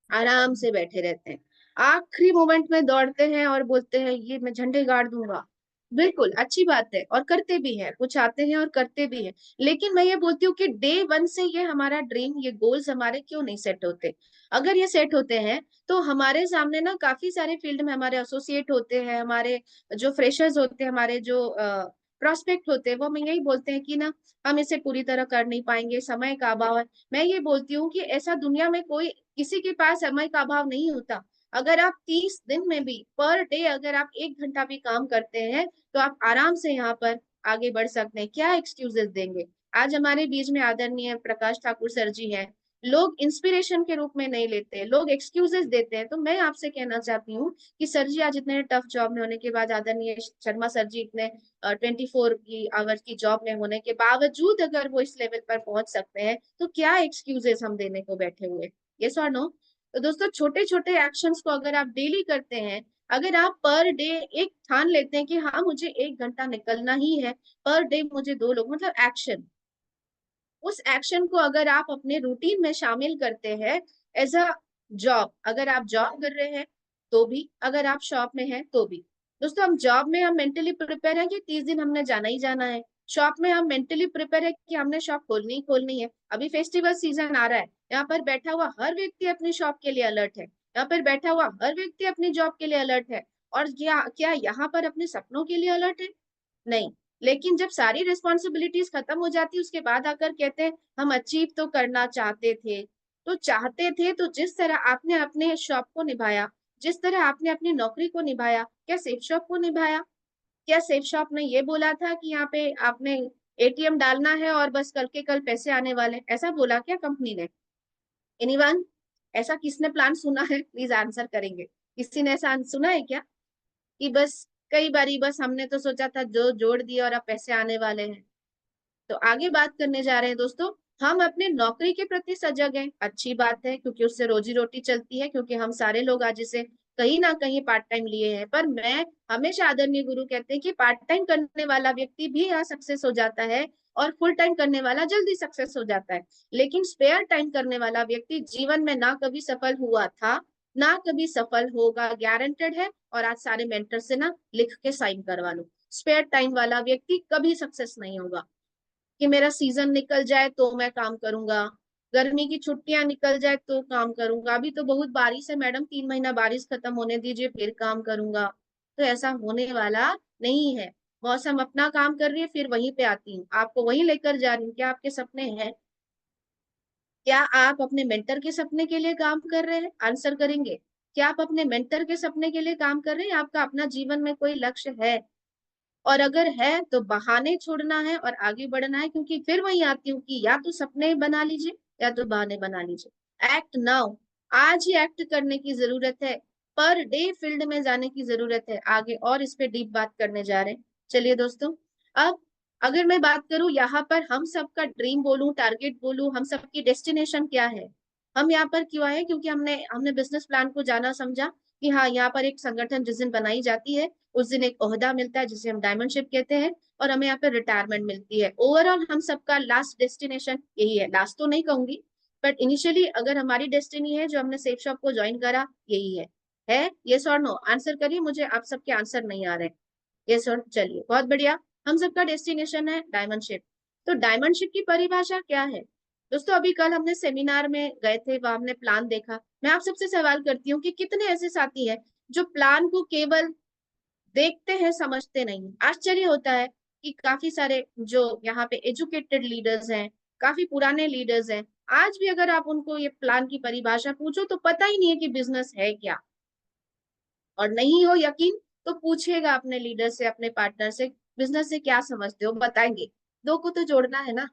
आराम से बैठे रहते हैं, आखिरी मोमेंट में दौड़ते हैं और बोलते हैं ये मैं झंडे गाड़ दूंगा। बिल्कुल अच्छी बात है, और करते भी हैं, कुछ आते हैं और करते भी हैं। लेकिन मैं ये बोलती हूँ कि डे वन से ये हमारा ड्रीम, ये गोल्स हमारे क्यों नहीं सेट होते? अगर ये सेट होते हैं तो हमारे सामने ना काफी सारे फील्ड में हमारे एसोसिएट होते हैं, हमारे जो फ्रेशर्स होते हैं, हमारे जो प्रोस्पेक्ट होते हैं वो हमें यही बोलते हैं कि ना हम इसे पूरी तरह कर नहीं पाएंगे, समय का अभाव है। मैं ये बोलती हूँ कि ऐसा दुनिया में कोई किसी के पास समय का अभाव नहीं होता। अगर आप 30 दिन में भी पर डे अगर आप 1 घंटा भी काम करते हैं तो आप आराम से यहाँ पर आगे बढ़ सकते हैं। क्या एक्सक्यूजेस देंगे? आज हमारे बीच में आदरणीय प्रकाश ठाकुर सर जी हैं। लोग इंस्पिरेशन के रूप में नहीं लेते, लोग एक्सक्यूजेस देते हैं। तो मैं आपसे कहना चाहती हूँ कि सर जी आज इतने टफ जॉब में होने के बाद, आदरणीय शर्मा सर जी इतने 24 की आवर्स की जॉब में होने के बावजूद अगर वो इस लेवल पर पहुंच सकते हैं तो क्या एक्सक्यूजेस हम देने को बैठे हुए? यस और नो? तो दोस्तों छोटे छोटे एक्शंस को अगर आप डेली करते हैं, अगर आप पर डे एक ठान लेते हैं कि हाँ मुझे 1 घंटा निकलना ही है, पर डे मुझे 2 लोग, मतलब एक्शन, उस एक्शन को अगर आप अपने रूटीन में शामिल करते हैं एज अ जॉब, अगर आप जॉब कर रहे हैं तो भी, अगर आप शॉप में हैं तो भी। दोस्तों हम जॉब में हम मेंटली प्रिपेयर है कि 30 दिन हमने जाना ही जाना है। शॉप में हम मेंटली प्रिपेयर है कि हमने शॉप खोलनी ही खोलनी है। अभी फेस्टिवल सीजन आ रहा है, यहाँ पर बैठा हुआ हर व्यक्ति अपनी शॉप के लिए अलर्ट है, यहाँ पर बैठा हुआ हर व्यक्ति अपनी जॉब के लिए अलर्ट है। और क्या क्या यहाँ पर अपने सपनों के लिए अलर्ट है? नहीं। लेकिन जब सारी रिस्पॉन्सिबिलिटीज खत्म हो जाती उसके बाद आकर कहते हैं हम अचीव तो करना चाहते थे। तो चाहते थे तो जिस तरह आपने अपने शॉप को निभाया, जिस तरह आपने अपनी नौकरी को निभाया, क्या सेफ शॉप को निभाया? क्या सेफ शॉप ने ये बोला था कि यहाँ पे आपने एटीएम डालना है और बस कल के कल पैसे आने वाले, ऐसा बोला क्या कंपनी ने? एनीवन? ऐसा किसने प्लान सुना है? प्लीज आंसर करेंगे। किसी ने ऐसा सुना है क्या कि बस कई बारी बस हमने तो सोचा था जो जोड़ दिया और अब पैसे आने वाले हैं? तो आगे बात करने जा रहे हैं दोस्तों, हम अपने नौकरी के प्रति सजग हैं, अच्छी बात है क्योंकि उससे रोजी रोटी चलती है, क्योंकि हम सारे लोग आज इसे कहीं ना कहीं पार्ट टाइम लिए हैं। पर मैं हमेशा, आदरणीय गुरु कहते हैं कि पार्ट टाइम करने वाला व्यक्ति भी यहाँ सक्सेस हो जाता है और फुल टाइम करने वाला जल्दी सक्सेस हो जाता है। लेकिन स्पेयर टाइम करने वाला व्यक्ति जीवन में ना कभी सफल हुआ था, ना कभी सफल होगा, गारंटेड है। और आज सारे मेंटर से ना लिख के साइन करवा लो, स्पेयर टाइम वाला व्यक्ति कभी सक्सेस नहीं होगा। कि मेरा सीजन निकल जाए तो मैं काम करूंगा, गर्मी की छुट्टियां निकल जाए तो काम करूंगा, अभी तो बहुत बारिश है मैडम, 3 महीना बारिश खत्म होने दीजिए फिर काम करूंगा। तो ऐसा होने वाला नहीं है। मौसम अपना काम कर रही है, फिर वहीं पे आती हूँ, आपको वहीं लेकर जा रही हूँ। क्या आपके सपने हैं? क्या आप अपने मेंटर के सपने के लिए काम कर रहे हैं? आंसर करेंगे। क्या आप अपने मेंटर के सपने के लिए काम कर रहे हैं? आपका अपना जीवन में कोई लक्ष्य है? और अगर है तो बहाने छोड़ना है और आगे बढ़ना है, क्योंकि फिर वही आती हूँ कि या तो सपने बना लीजिए या तो बहाने बना लीजिए। एक्ट नाउ, आज ही एक्ट करने की जरूरत है। पर डे फील्ड में जाने की जरूरत है। आगे और इस पे डीप बात करने जा रहे हैं। चलिए दोस्तों, अब अगर मैं बात करूं यहाँ पर, हम सबका ड्रीम बोलूं, टारगेट बोलूं, हम सबकी डेस्टिनेशन क्या है? हम यहाँ पर क्यों आए? क्योंकि हमने हमने बिजनेस प्लान को जाना समझा कि हाँ यहाँ पर एक संगठन जिस दिन बनाई जाती है उस दिन एक ओहदा मिलता है जिसे हम डायमंडशिप कहते हैं, और हमें यहाँ पे रिटायरमेंट मिलती है। ओवरऑल हम सबका लास्ट डेस्टिनेशन यही है। लास्ट तो नहीं कहूंगी, बट इनिशियली अगर हमारी डेस्टिनी है जो हमने सेफ शॉप को ज्वाइन करा, यही है? यस और नो? आंसर करिए, मुझे आप सबके आंसर नहीं आ रहे। यस और? चलिए बहुत बढ़िया, हम सबका डेस्टिनेशन है डायमंडशिप। तो डायमंडशिप की परिभाषा क्या है? दोस्तों अभी कल हमने सेमिनार में गए थे, वहां हमने प्लान देखा। मैं आप सबसे सवाल करती हूँ कि कितने ऐसे साथी हैं जो प्लान को केवल देखते हैं, समझते नहीं? आश्चर्य होता है कि काफी सारे जो यहाँ पे एजुकेटेड लीडर्स हैं, काफी पुराने लीडर्स हैं, आज भी अगर आप उनको ये प्लान की परिभाषा पूछो तो पता ही नहीं है कि बिजनेस है क्या। और नहीं हो यकीन तो पूछिएगा अपने लीडर से, अपने पार्टनर से, बिजनेस से क्या समझते हो, बताएंगे। दो को तो जोड़ना है ना,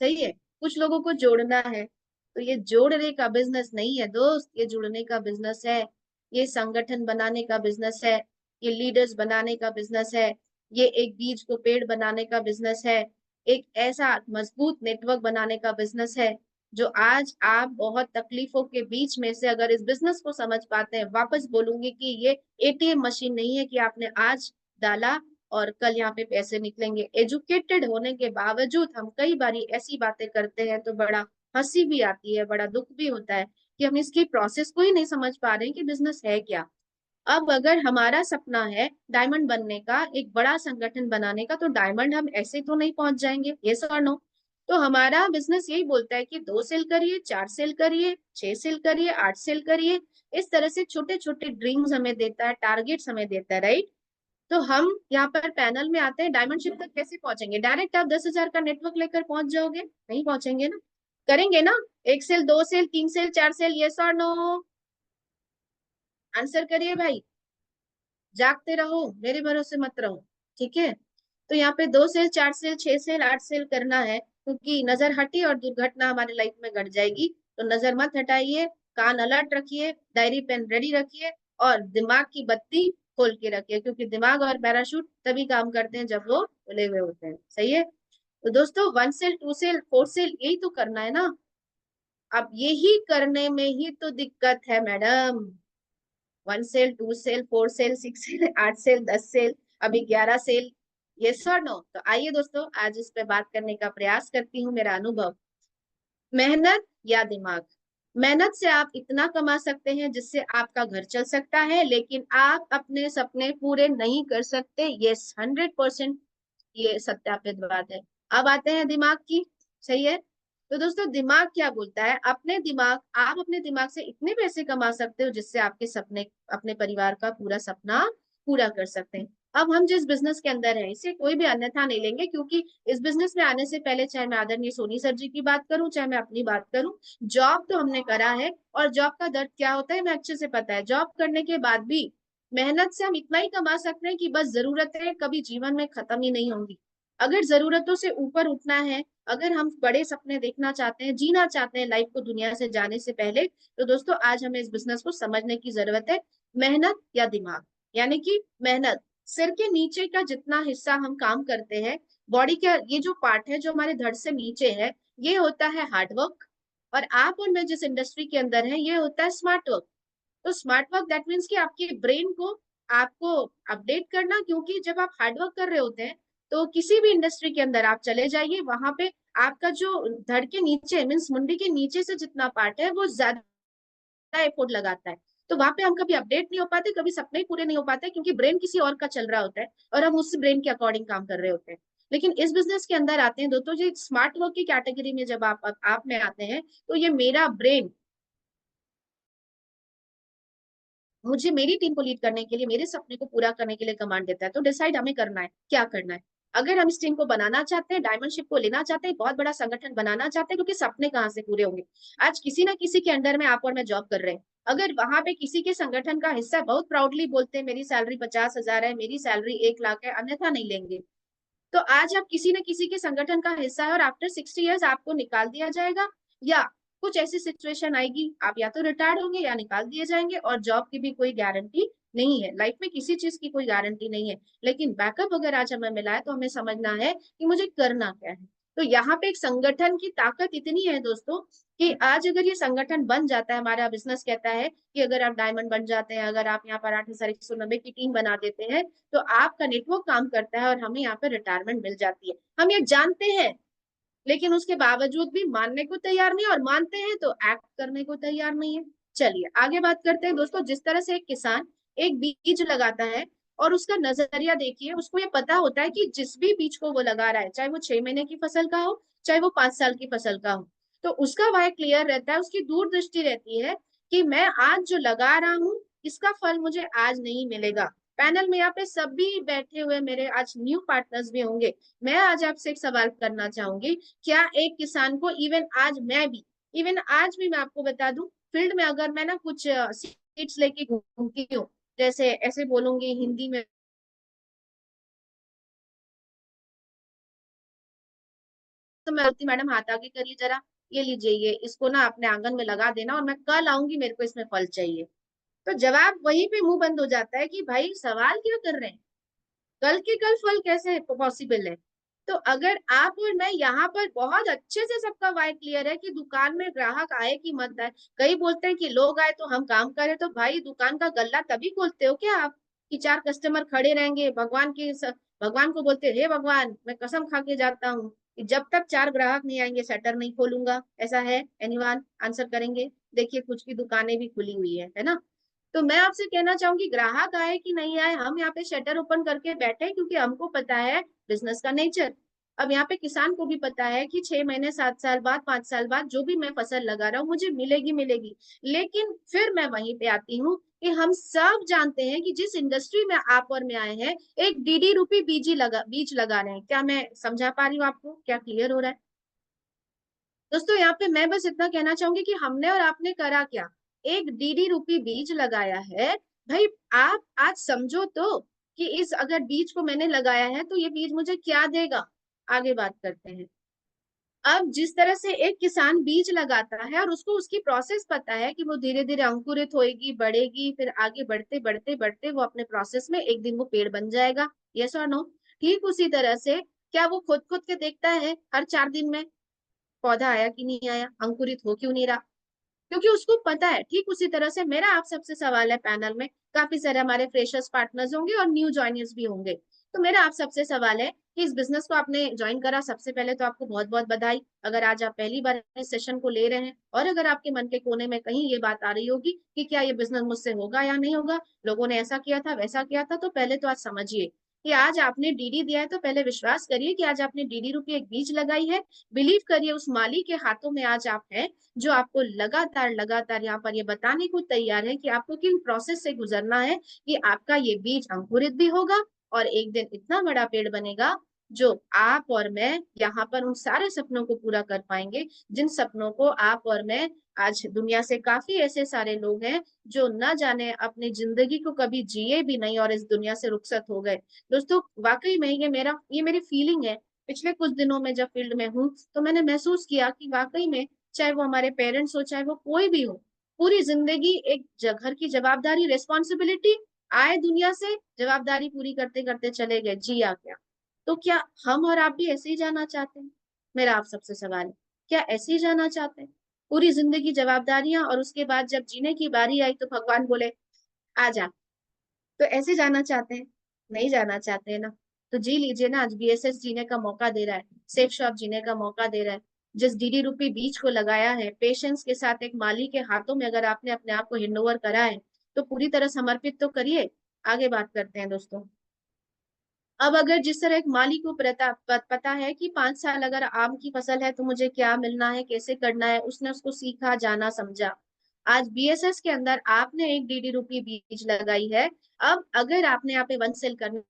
सही है? कुछ लोगों को जोड़ना है। तो ये जोड़ने का बिजनेस नहीं है दोस्त, ये जुड़ने का बिजनेस है। ये संगठन बनाने का बिजनेस है, ये लीडर्स बनाने का बिजनेस है, ये एक बीज को पेड़ बनाने का बिजनेस है, एक ऐसा मजबूत नेटवर्क बनाने का बिजनेस है जो आज आप बहुत तकलीफों के बीच में से अगर इस बिजनेस को समझ पाते हैं, वापस बोलूंगी कि ये एटीएम मशीन नहीं है कि आपने आज डाला और कल यहाँ पे पैसे निकलेंगे। एजुकेटेड होने के बावजूद हम कई बारी ऐसी बातें करते हैं तो बड़ा हंसी भी आती है, बड़ा दुख भी होता है कि हम इसकी प्रोसेस को ही नहीं समझ पा रहे हैं कि बिजनेस है क्या। अब अगर हमारा सपना है डायमंड बनने का, एक बड़ा संगठन बनाने का, तो डायमंड हम ऐसे तो नहीं पहुंच जाएंगे। यस और नो? तो हमारा बिजनेस यही बोलता है कि 2 सेल करिए, 4 सेल करिए, 6 सेल करिए, 8 सेल करिए। इस तरह से छोटे छोटे ड्रीम्स हमें देता है, टारगेट्स हमें देता है, राइट? तो हम यहाँ पर पैनल में आते हैं, डायमंड शिप तक कैसे पहुंचेंगे? डायरेक्ट आप 10,000 का नेटवर्क लेकर पहुंच जाओगे? नहीं पहुंचेंगे ना। करेंगे ना, 1 cell, 2 cell, 3 cell, 4 cell, yes और नो? आंसर करिए भाई, जागते रहो, मेरे भरोसे मत रहो, ठीक है। तो यहाँ पे 2 सेल, 4 सेल, 6 सेल, 8 सेल करना है, क्योंकि नजर हटी और दुर्घटना हमारे लाइफ में घट जाएगी। तो नजर मत हटाइए, कान अलर्ट रखिए, डायरी पेन रेडी रखिए, और दिमाग की बत्ती खोल के रखिए, क्योंकि दिमाग और पैराशूट तभी काम करते हैं जब वो खुले हुए होते हैं। सही है। तो दोस्तों, 1 सेल, 2 सेल, 4 सेल, यही तो करना है ना। अब यही करने में ही तो दिक्कत है madam. 1 cell, 2 cell, 4 cell, 6 cell, 8 cell, 10 cell, अभी 11 सेल, यस और नो? तो आइए दोस्तों, आज इस पे बात करने का प्रयास करती हूँ, मेरा अनुभव। मेहनत या दिमाग? मेहनत से आप इतना कमा सकते हैं जिससे आपका घर चल सकता है, लेकिन आप अपने सपने पूरे नहीं कर सकते। यस, 100% ये सत्यापित बात है। अब आते हैं दिमाग की। सही है। तो दोस्तों, दिमाग क्या बोलता है? आप अपने दिमाग से इतने पैसे कमा सकते हो जिससे आपके सपने, अपने परिवार का पूरा सपना पूरा कर सकते हैं। अब हम जिस बिजनेस के अंदर है, इसे कोई भी अन्यथा नहीं लेंगे, क्योंकि इस बिजनेस में आने से पहले, चाहे मैं आदरणीय सोनी सर जी की बात करूं, चाहे मैं अपनी बात करूं, जॉब तो हमने करा है, और जॉब का दर्द क्या होता है मैं अच्छे से पता है। जॉब करने के बाद भी मेहनत से हम इतना ही कमा सकते हैं कि बस जरूरतें कभी जीवन में खत्म ही नहीं होंगी। अगर जरूरतों से ऊपर उठना है, अगर हम बड़े सपने देखना चाहते हैं, जीना चाहते हैं लाइफ को दुनिया से जाने से पहले, तो दोस्तों आज हमें इस बिजनेस को समझने की जरूरत है। मेहनत या दिमाग? यानी कि मेहनत, सिर के नीचे का जितना हिस्सा हम काम करते हैं, बॉडी का ये जो पार्ट है जो हमारे धड़ से नीचे है, ये होता है हार्डवर्क। और आप और मैं जिस इंडस्ट्री के अंदर है, ये होता है स्मार्ट वर्क। तो स्मार्ट वर्क दैट मीन्स कि आपके ब्रेन को आपको अपडेट करना, क्योंकि जब आप हार्ड वर्क कर रहे होते हैं, तो किसी भी इंडस्ट्री के अंदर आप चले जाइए, वहां पे आपका जो धड़ के नीचे मीन्स मुंडी के नीचे से जितना पार्ट है, वो ज्यादा एफर्ट लगाता है। तो वहां पे हम कभी अपडेट नहीं हो पाते, कभी सपने पूरे नहीं हो पाते, क्योंकि ब्रेन किसी और का चल रहा होता है और हम उस ब्रेन के अकॉर्डिंग काम कर रहे होते हैं। लेकिन इस बिजनेस के अंदर आते हैं दोस्तों, ये स्मार्ट वर्क की कैटेगरी में जब आप में आते हैं, तो ये मेरा ब्रेन मुझे मेरी टीम को लीड करने के लिए, मेरे सपने को पूरा करने के लिए कमांड देता है। तो डिसाइड हमें करना है क्या करना है। अगर हम इस टीम को बनाना चाहते हैं, डायमंड शिप को लेना चाहते हैं, बहुत बड़ा संगठन बनाना चाहते हैं, क्योंकि सपने कहाँ से पूरे होंगे? आज किसी ना किसी के अंडर में आप और मैं जॉब कर रहे हैं, अगर वहां पे किसी के संगठन का हिस्सा बहुत प्राउडली बोलते हैं मेरी सैलरी 50,000 है, मेरी सैलरी 1 लाख है, अन्यथा नहीं लेंगे। तो आज आप किसी न किसी के संगठन का हिस्सा है और आफ्टर 60 ईयर्स आपको निकाल दिया जाएगा, या कुछ ऐसी सिचुएशन आएगी, आप या तो रिटायर्ड होंगे या निकाल दिए जाएंगे, और जॉब की भी कोई गारंटी नहीं है। लाइफ में किसी चीज की कोई गारंटी नहीं है, लेकिन बैकअप अगर आज हमें मिला है, तो हमें समझना है कि मुझे करना क्या है। तो यहाँ पे एक संगठन की ताकत इतनी है दोस्तों, कि आज अगर ये संगठन बन जाता है, हमारा बिजनेस कहता है कि अगर आप डायमंड बन जाते हैं, अगर आप यहाँ पर 8,190 की टीम बना देते हैं, तो आपका नेटवर्क काम करता है और हमें यहाँ पे रिटायरमेंट मिल जाती है। हम ये जानते हैं, लेकिन उसके बावजूद भी मानने को तैयार नहीं, और मानते हैं तो एक्ट करने को तैयार नहीं है। चलिए आगे बात करते हैं दोस्तों। जिस तरह से एक किसान एक बीज लगाता है, और उसका नजरिया देखिए, उसको ये पता होता है कि जिस भी बीज को वो लगा रहा है, चाहे वो 6 महीने की फसल का हो, चाहे वो 5 साल की फसल का हो, तो उसका वह क्लियर रहता है, उसकी दूरदृष्टि रहती है कि मैं आज जो लगा रहा हूँ, इसका फल मुझे आज नहीं मिलेगा। पैनल में यहाँ पे सभी बैठे हुए मेरे आज न्यू पार्टनर्स भी होंगे। मैं आज आपसे एक सवाल करना चाहूंगी, क्या एक किसान को, इवन आज भी मैं आपको बता दूं, फील्ड में अगर मैं ना कुछ सीड्स लेके घूमती हूँ, जैसे ऐसे बोलूंगी हिंदी में, तो मैं बोलती मैडम हाथ आगे करिए जरा, ये लीजिए, ये इसको ना अपने आंगन में लगा देना, और मैं कल आऊंगी, मेरे को इसमें फल चाहिए। तो जवाब वहीं पे मुंह बंद हो जाता है कि भाई सवाल क्यों कर रहे हैं, कल के कल फल कैसे पॉसिबल है? तो अगर आप और मैं यहाँ पर बहुत अच्छे से, सबका वाई क्लियर है कि दुकान में ग्राहक आए कि मत आए। कई बोलते हैं कि लोग आए तो हम काम करें, तो भाई दुकान का गल्ला तभी खोलते हो क्या आप कि 4 कस्टमर खड़े रहेंगे? भगवान को बोलते, हे भगवान, मैं कसम खा के जाता हूँ कि जब तक 4 ग्राहक नहीं आएंगे शटर नहीं खोलूंगा। ऐसा है? एनीवन आंसर करेंगे? देखिए कुछ की दुकानें भी खुली हुई है ना। तो मैं आपसे कहना चाहूंगी, ग्राहक आए कि नहीं आए, हम यहाँ पे शटर ओपन करके बैठे, क्योंकि हमको पता है बिजनेस का नेचर। अब यहाँ पे किसान को भी पता है कि 6 महीने, 7 साल बाद, 5 साल बाद जो भी मैं फसल लगा रहा हूँ, मुझे मिलेगी मिलेगी। लेकिन फिर मैं वहीं पे आती हूँ कि हम सब जानते हैं कि जिस इंडस्ट्री में आप और मैं आए हैं, एक डीडी रूपी बीज लगा रहे हैं। क्या मैं समझा पा रही हूँ आपको? क्या क्लियर हो रहा है दोस्तों? यहाँ पे मैं बस इतना कहना चाहूंगी कि हमने और आपने करा क्या? एक डीडी रूपी बीज लगाया है। भाई आप आज समझो तो कि इस अगर बीज को मैंने लगाया है तो ये बीज मुझे क्या देगा। आगे बात करते हैं। अब जिस तरह से एक किसान बीज लगाता है और उसको उसकी प्रोसेस पता है कि वो धीरे धीरे अंकुरित होएगी, बढ़ेगी, फिर आगे बढ़ते बढ़ते बढ़ते वो अपने प्रोसेस में एक दिन वो पेड़ बन जाएगा। यस और नो? ठीक उसी तरह से क्या वो खुद खुद के देखता है हर 4 दिन में पौधा आया कि नहीं आया, अंकुरित हो क्यों नहीं रहा? क्योंकि उसको पता है। ठीक उसी तरह से मेरा आप सबसे सवाल है, पैनल में काफी सारे हमारे फ्रेशर्स पार्टनर्स होंगे और न्यू ज्वाइनर्स भी होंगे। तो मेरा आप सबसे सवाल है कि इस बिजनेस को आपने ज्वाइन करा, सबसे पहले तो आपको बहुत बहुत बधाई। अगर आज आप पहली बार इस सेशन को ले रहे हैं और अगर आपके मन के कोने में कहीं ये बात आ रही होगी कि क्या ये बिजनेस मुझसे होगा या नहीं होगा, लोगों ने ऐसा किया था वैसा किया था, तो पहले तो आज समझिए कि आज आपने डीडी दिया है। तो पहले विश्वास करिए कि आज आपने डीडी रूपी एक बीज लगाई है। बिलीव करिए उस माली के हाथों में आज आप हैं जो आपको लगातार लगातार यहाँ पर ये बताने को तैयार है कि आपको किन प्रोसेस से गुजरना है कि आपका ये बीज अंकुरित भी होगा और एक दिन इतना बड़ा पेड़ बनेगा जो आप और मैं यहाँ पर उन सारे सपनों को पूरा कर पाएंगे जिन सपनों को आप और मैं, आज दुनिया से काफी ऐसे सारे लोग हैं जो न जाने अपनी जिंदगी को कभी जिए भी नहीं और इस दुनिया से रुखसत हो गए। दोस्तों वाकई में ये मेरी फीलिंग है। पिछले कुछ दिनों में जब फील्ड में हूँ तो मैंने महसूस किया कि वाकई में, चाहे वो हमारे पेरेंट्स हो चाहे वो कोई भी हो, पूरी जिंदगी एक घर की जवाबदारी, रेस्पॉन्सिबिलिटी, आए दुनिया से जवाबदारी पूरी करते करते चले गए, जिया क्या? तो क्या हम और आप भी ऐसे ही जाना चाहते हैं? मेरा आप सबसे सवाल है, क्या ऐसे ही जाना चाहते हैं? पूरी जिंदगी जवाबदारियां और उसके बाद जब जीने की बारी आई तो भगवान बोले आ जा। तो ऐसे जाना चाहते हैं? नहीं जाना चाहते हैं ना? तो जी लीजिए ना, आज बीएसएस जीने का मौका दे रहा है, सेफ शॉप जीने का मौका दे रहा है। जिस डीडी रूपी बीज को लगाया है पेशेंस के साथ एक माली के हाथों में, अगर आपने अपने आप को हैंड ओवर करा है तो पूरी तरह समर्पित तो करिए। आगे बात करते हैं दोस्तों। अब अगर जिस तरह एक माली को पता है कि 5 साल अगर आम की फसल है तो मुझे क्या मिलना है, कैसे करना है, उसने उसको सीखा, जाना, समझा। आज बीएसएस के अंदर आपने एक डीडी रूपी बीज लगाई है। अब अगर आपने यहाँ पे वन सेल करना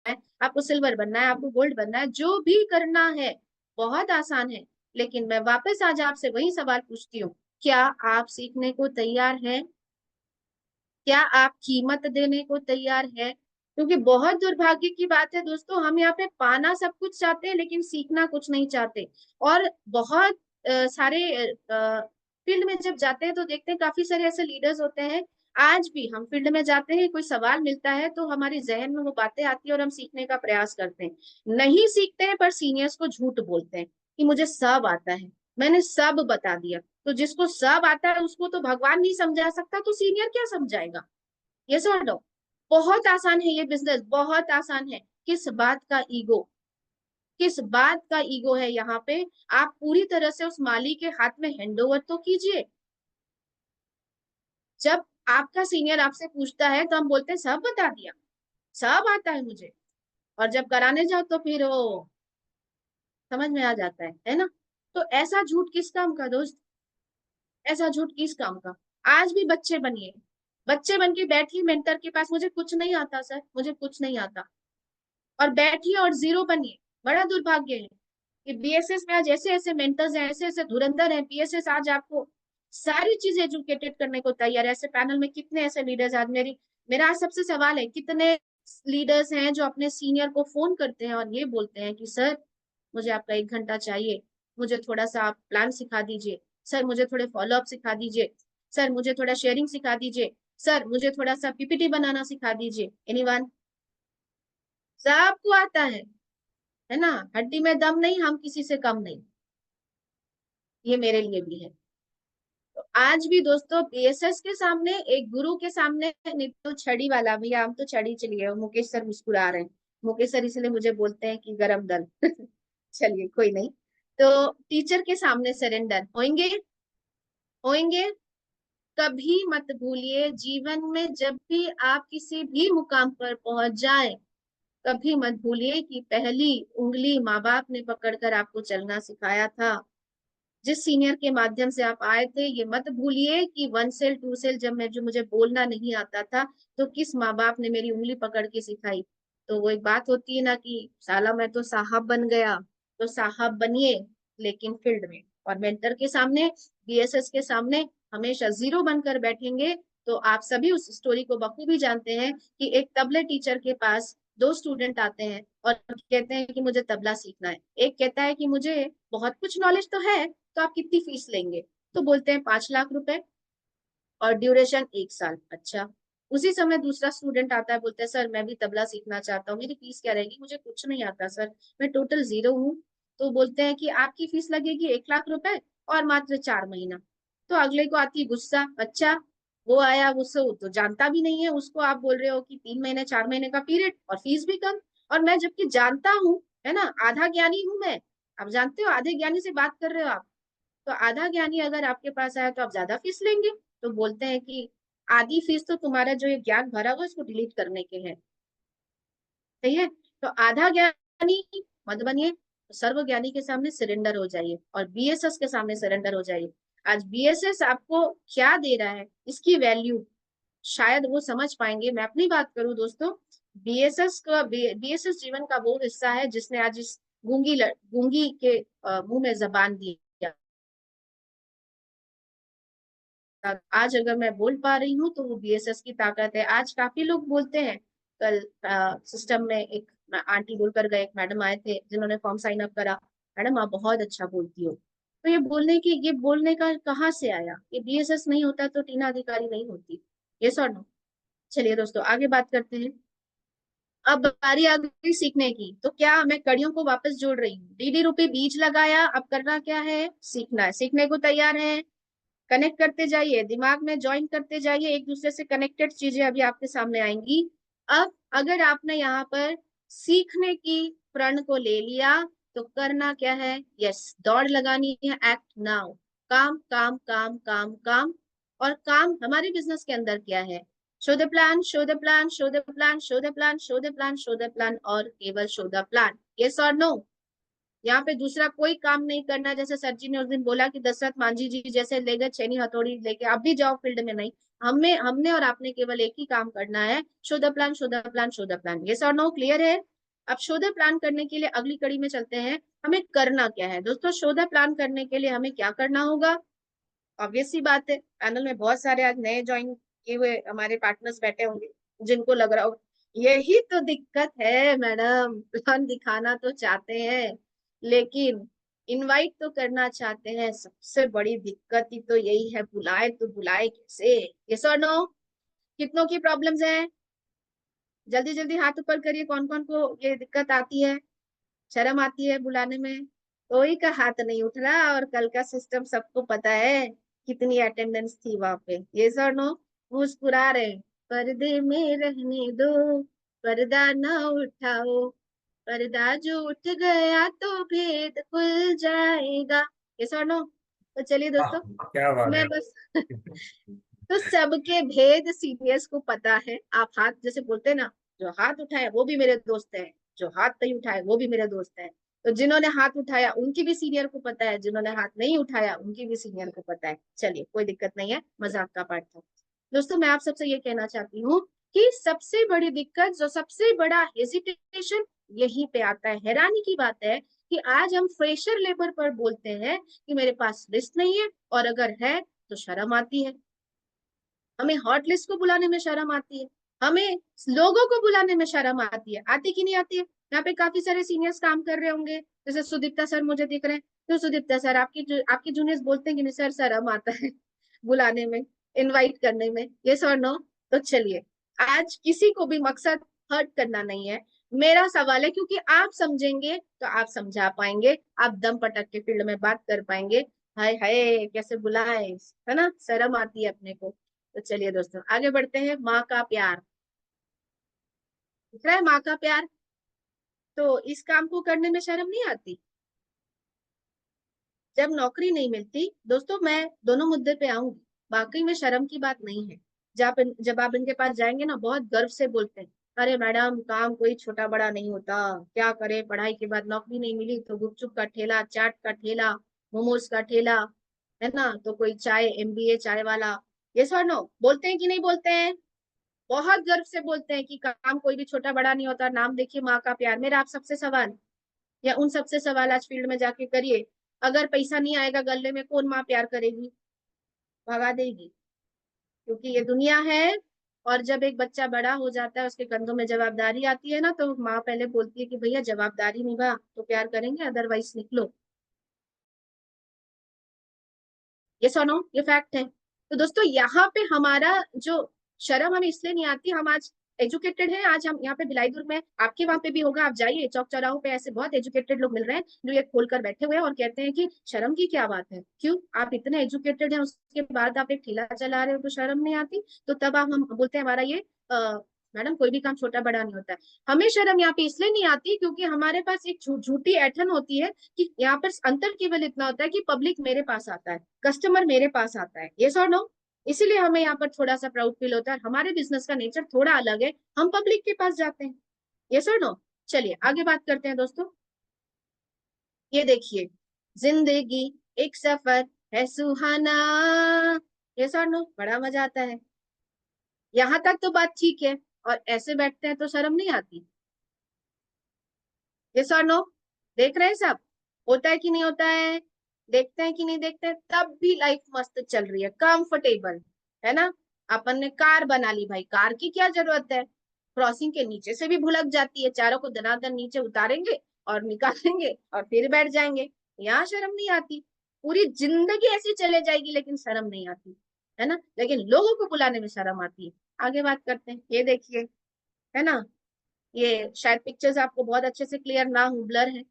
है, आपको सिल्वर बनना है, आपको गोल्ड बनना है, जो भी करना है बहुत आसान है। लेकिन मैं वापस आज आपसे वही सवाल पूछती हूँ, क्या आप सीखने को तैयार हैं? क्या आप कीमत देने को तैयार है? क्योंकि बहुत दुर्भाग्य की बात है दोस्तों, हम यहाँ पे पाना सब कुछ चाहते हैं लेकिन सीखना कुछ नहीं चाहते। और बहुत सारे फील्ड में जब जाते हैं तो देखते हैं काफी सारे ऐसे लीडर्स होते हैं। आज भी हम फील्ड में जाते हैं, कोई सवाल मिलता है तो हमारी जहन में वो बातें आती है और हम सीखने का प्रयास करते हैं, नहीं सीखते हैं पर सीनियर्स को झूठ बोलते हैं कि मुझे सब आता है, मैंने सब बता दिया। तो जिसको सब आता है उसको तो भगवान नहीं समझा सकता, तो सीनियर क्या समझाएगा? ये और नो? बहुत आसान है ये बिजनेस, बहुत आसान है। किस बात का ईगो, किस बात का ईगो है यहाँ पे? आप पूरी तरह से उस माली के हाथ में हैंडओवर तो कीजिए। जब आपका सीनियर आपसे पूछता है तो हम बोलते हैं सब बता दिया, सब आता है मुझे, और जब कराने जाओ तो फिर वो समझ में आ जाता है ना? तो ऐसा झूठ किस काम का दोस्त? ऐसा झूठ किस काम का? आज भी बच्चे बनिए, बच्चे बन के बैठिए मेंटर के पास, मुझे कुछ नहीं आता सर, मुझे कुछ नहीं आता, और बैठिए और जीरो बनिए। बड़ा दुर्भाग्य है कि बीएसएस में आज ऐसे ऐसे मेंटर्स हैं, ऐसे ऐसे धुरंधर हैं। बीएसएस आज आपको सारी चीज एजुकेटेड करने को तैयार है। ऐसे पैनल में कितने ऐसे लीडर्स आज मेरा आज सबसे सवाल है, कितने लीडर्स हैं जो अपने सीनियर को फोन करते हैं और ये बोलते हैं कि सर मुझे आपका 1 घंटा चाहिए, मुझे थोड़ा सा आप प्लान सिखा दीजिए, सर मुझे थोड़े फॉलोअप सिखा दीजिए, सर मुझे थोड़ा शेयरिंग सिखा दीजिए, सर मुझे थोड़ा सा पीपीटी बनाना सिखा दीजिए। एनीवन? सबको आता है ना? हड्डी में दम नहीं, हम किसी से कम नहीं, ये मेरे लिए भी है। तो आज भी दोस्तों बीएसएस के सामने, एक गुरु के सामने, नहीं तो छड़ी वाला, भैया हम तो छड़ी चलिए, मुकेश सर मुस्कुरा रहे हैं, मुकेश सर इसलिए मुझे बोलते हैं कि गरम दल चलिए कोई नहीं। तो टीचर के सामने सरेंडर होंगे, होंगे। कभी मत भूलिए जीवन में जब भी आप किसी भी मुकाम पर पहुंच जाए, कभी मत भूलिए कि पहली उंगली माँ बाप ने पकड़कर आपको चलना सिखाया था। जिस सीनियर के माध्यम से आप आए थे, ये मत भूलिए कि 1 सेल 2 सेल जब मैं जो मुझे बोलना नहीं आता था, तो किस माँ बाप ने मेरी उंगली पकड़ के सिखाई। तो वो एक बात होती है ना कि साला मैं तो साहब बन गया, तो साहब बनिए लेकिन फील्ड में, और मेंटर के सामने, बीएसएस के सामने हमेशा जीरो बनकर बैठेंगे। तो आप सभी उस स्टोरी को बखूबी जानते हैं कि एक तबले टीचर के पास 2 स्टूडेंट आते हैं और कहते हैं कि मुझे तबला सीखना है। एक कहता है कि मुझे बहुत कुछ नॉलेज तो है, तो आप कितनी फीस लेंगे? तो बोलते हैं 5 लाख रुपए और ड्यूरेशन 1 साल। अच्छा, उसी समय दूसरा स्टूडेंट आता है, बोलता है सर मैं भी तबला सीखना चाहता हूँ, मेरी फीस क्या रहेगी? मुझे कुछ नहीं आता सर, मैं टोटल जीरो हूँ। तो बोलते हैं कि आपकी फीस लगेगी 1 लाख रुपए और मात्र 4 महीना। तो अगले को आती है गुस्सा, अच्छा वो आया, उससे वो तो जानता भी नहीं है, उसको आप बोल रहे हो कि 3 महीने 4 महीने का पीरियड और फीस भी कम। और मैं जबकि जानता हूँ, है ना, आधा ज्ञानी हूं मैं। आप जानते हो, आधे ज्ञानी से बात कर रहे हो आप। तो आधा ज्ञानी अगर आपके पास आया तो आप ज्यादा फीस लेंगे। तो बोलते हैं कि आधी फीस तो तुम्हारा जो ये ज्ञान भरा हुआ है इसको डिलीट करने के है। सही है? तो आधा ज्ञानी मत बनिए, सर्व ज्ञानी के सामने सरेंडर हो जाइए और बीएसएस के सामने सरेंडर हो जाइए। आज बीएसएस आपको क्या दे रहा है, इसकी वैल्यू शायद वो समझ पाएंगे। मैं अपनी बात करूं दोस्तों, बीएसएस जीवन का वो हिस्सा है जिसने आज इस गूंगी के मुंह में जबान दी। आज अगर मैं बोल पा रही हूँ तो वो बीएसएस की ताकत है। आज काफी लोग बोलते हैं, कल सिस्टम में एक आंटी बोलकर गए, एक मैडम आए थे जिन्होंने फॉर्म साइन अप करा, मैडम आप बहुत अच्छा बोलती हो। तो ये बोलने का कहाँ से आया? ये बीएसएस नहीं होता तो टीना अधिकारी नहीं होती। ये सर नो। चलिए दोस्तों आगे बात करते हैं। अब बारी आ गई सीखने की, तो क्या मैं कड़ियों को वापस जोड़ रही हूँ? डीडी रूपी बीज लगाया, अब करना क्या है? सीखना है। सीखने को तैयार है? कनेक्ट करते जाइए, दिमाग में ज्वाइन करते जाइए, एक दूसरे से कनेक्टेड चीजें अभी आपके सामने आएंगी। अब अगर आपने यहाँ पर सीखने की प्रण को ले लिया, तो करना क्या है? यस, दौड़ लगानी है, एक्ट नाउ। काम काम काम काम काम। और काम हमारे बिजनेस के अंदर क्या है? Show the plan, show the plan, show the plan, show the plan, show the plan, show the plan, और केवल शो द प्लान। यस और नो? यहाँ पे दूसरा कोई काम नहीं करना। जैसे सर जी ने उस दिन बोला कि दशरथ मांझी जी जैसे ले गए छेनी हथौड़ी लेके आप भी जाओ फील्ड में, नहीं। हमने हमने और आपने केवल एक ही काम करना है, show the plan, show the plan, show the plan. ये सर नो क्लियर है? अब शो द प्लान करने के लिए अगली कड़ी में चलते हैं, हमें करना क्या है दोस्तों? शो द प्लान करने के लिए हमें क्या करना होगा? ऑब्वियस सी बात है, पैनल में बहुत सारे आज नए ज्वाइन किए हुए हमारे पार्टनर्स बैठे होंगे, जिनको लग रहा होगा यही तो दिक्कत है मैडम, प्लान दिखाना तो चाहते हैं लेकिन इनवाइट तो करना चाहते हैं। सबसे बड़ी दिक्कत ही तो यही है, बुलाए तो बुलाए कैसे? यस और नो? कितनों की प्रॉब्लम्स हैं? जल्दी जल्दी हाथ ऊपर करिए, कौन कौन को ये दिक्कत आती है, शर्म आती है बुलाने में? कोई का हाथ नहीं उठ रहा, और कल का सिस्टम सबको पता है कितनी अटेंडेंस थी वहां पे। ये सर नो? मुस्कुरा रहे हैं। पर्दे में रहने दो, पर्दा न उठाओ, पर्दा जो उठ गया तो भेद खुल जाएगा। ये सर नो? तो चलिए वाह, दोस्तों, क्या बात मैं है। बस तो सबके भेद सीनियर्स को पता है। आप हाथ जैसे बोलते हैं ना, जो हाथ उठाए वो भी मेरे दोस्त हैं, जो हाथ नहीं उठाए वो भी मेरे दोस्त हैं। तो जिन्होंने हाथ उठाया उनकी भी सीनियर को पता है, जिन्होंने हाथ नहीं उठाया उनकी भी सीनियर को पता है। चलिए कोई दिक्कत नहीं है, मजाक का पार्ट था। दोस्तों मैं आप सबसे ये कहना चाहती हूँ कि सबसे बड़ी दिक्कत, जो सबसे बड़ा हेजिटेशन यहीं पे आता है। हैरानी की बात है कि आज हम फ्रेशर लेबर पर बोलते हैं कि मेरे पास लिस्ट नहीं है, और अगर है तो शर्म आती है। हमें हॉट लिस्ट को बुलाने में शर्म आती है, हमें लोगों को बुलाने में शर्म आती है। आती कि नहीं आती है? यहाँ पे काफी सारे सीनियर्स काम कर रहे होंगे, जैसे सुदीप्ता सर मुझे दिख रहे हैं। तो सुदीप्ता सर, आपकी जूनियर्स बोलते हैं कि नहीं सर शर्म आता है बुलाने में, इनवाइट करने में? ये सर नो? तो चलिए, आज किसी को भी मकसद हर्ट करना नहीं है। मेरा सवाल है, क्योंकि आप समझेंगे तो आप समझा पाएंगे, आप दम पटक के फील्ड में बात कर पाएंगे। हाय हाय कैसे बुलाए, है ना, शर्म आती है अपने को। तो चलिए दोस्तों आगे बढ़ते हैं। माँ का प्यार दिख रहा है, माँ का प्यार। तो इस काम को करने में शर्म नहीं आती? जब नौकरी नहीं मिलती दोस्तों, मैं दोनों मुद्दे पे आऊंगी, वाकई में शर्म की बात नहीं है। जब आप इनके पास जाएंगे ना, बहुत गर्व से बोलते हैं, अरे मैडम काम कोई छोटा बड़ा नहीं होता, क्या करे, पढ़ाई के बाद नौकरी नहीं मिली तो गुपचुप का ठेला, चाट का ठेला, मोमोज का ठेला, है ना, तो कोई चाय, एमबीए चाय वाला। ये सर नो बोलते हैं कि नहीं बोलते हैं? बहुत गर्व से बोलते हैं कि काम कोई भी छोटा बड़ा नहीं होता। नाम देखिए माँ का प्यार। मेरा आप सबसे सवाल, या उन सबसे सवाल आज फील्ड में जाके करिए, अगर पैसा नहीं आएगा गले में, कौन माँ प्यार करेगी? भगा देगी। क्योंकि ये दुनिया है। और जब एक बच्चा बड़ा हो जाता है, उसके कंधों में जवाबदारी आती है ना, तो माँ पहले बोलती है कि भैया जवाबदारी निभा तो प्यार करेंगे, अदरवाइज निकलो। ये सुनो, ये फैक्ट है। तो दोस्तों यहाँ पे हमारा जो शर्म हमें इसलिए नहीं आती, हम आज एजुकेटेड हैं। आज हम यहाँ पे बिलाईदुर्ग में, आपके वहां पे भी होगा, आप जाइए चौक चौराहों पे, ऐसे बहुत एजुकेटेड लोग मिल रहे हैं जो ये खोल कर बैठे हुए हैं और कहते हैं कि शर्म की क्या बात है। क्यों? आप इतने एजुकेटेड हैं, उसके बाद आप एक ठेला चला रहे हो तो शर्म नहीं आती? तो तब आप हम बोलते हैं हमारा ये मैडम कोई भी काम छोटा बड़ा नहीं होता है। हमें शर्म यहाँ पे इसलिए नहीं आती क्योंकि हमारे पास एक झूठी ऐठन होती है कि यहाँ पर अंतर केवल इतना होता है कि पब्लिक मेरे पास आता है, कस्टमर मेरे पास आता है। ये और नो, इसीलिए हमें यहाँ पर थोड़ा सा प्राउड फील होता है। हमारे बिजनेस का नेचर थोड़ा अलग है, हम पब्लिक के पास जाते हैं। ये और नो, चलिए आगे बात करते हैं दोस्तों। ये देखिए, जिंदगी एक सफर है सुहाना। ये और नो, बड़ा मजा आता है। यहाँ तक तो बात ठीक है, और ऐसे बैठते हैं तो शर्म नहीं आती? यस और नो? देख रहे हैं सब, होता है कि नहीं होता है? देखते हैं कि नहीं देखते हैं? तब भी लाइफ मस्त चल रही है, कंफर्टेबल, है ना। अपन ने कार बना ली भाई, कार की क्या जरूरत है? क्रॉसिंग के नीचे से भी भुलक जाती है, चारों को दनादन नीचे उतारेंगे और निकालेंगे और फिर बैठ जाएंगे। यहाँ शर्म नहीं आती। पूरी जिंदगी ऐसी चले जाएगी लेकिन शर्म नहीं आती, है ना। लेकिन लोगों को बुलाने में शर्म आती है। आगे बात करते हैं। ये देखिए, है ना, ये शायद पिक्चर्स आपको बहुत अच्छे से क्लियर ना हो, ब्लर है।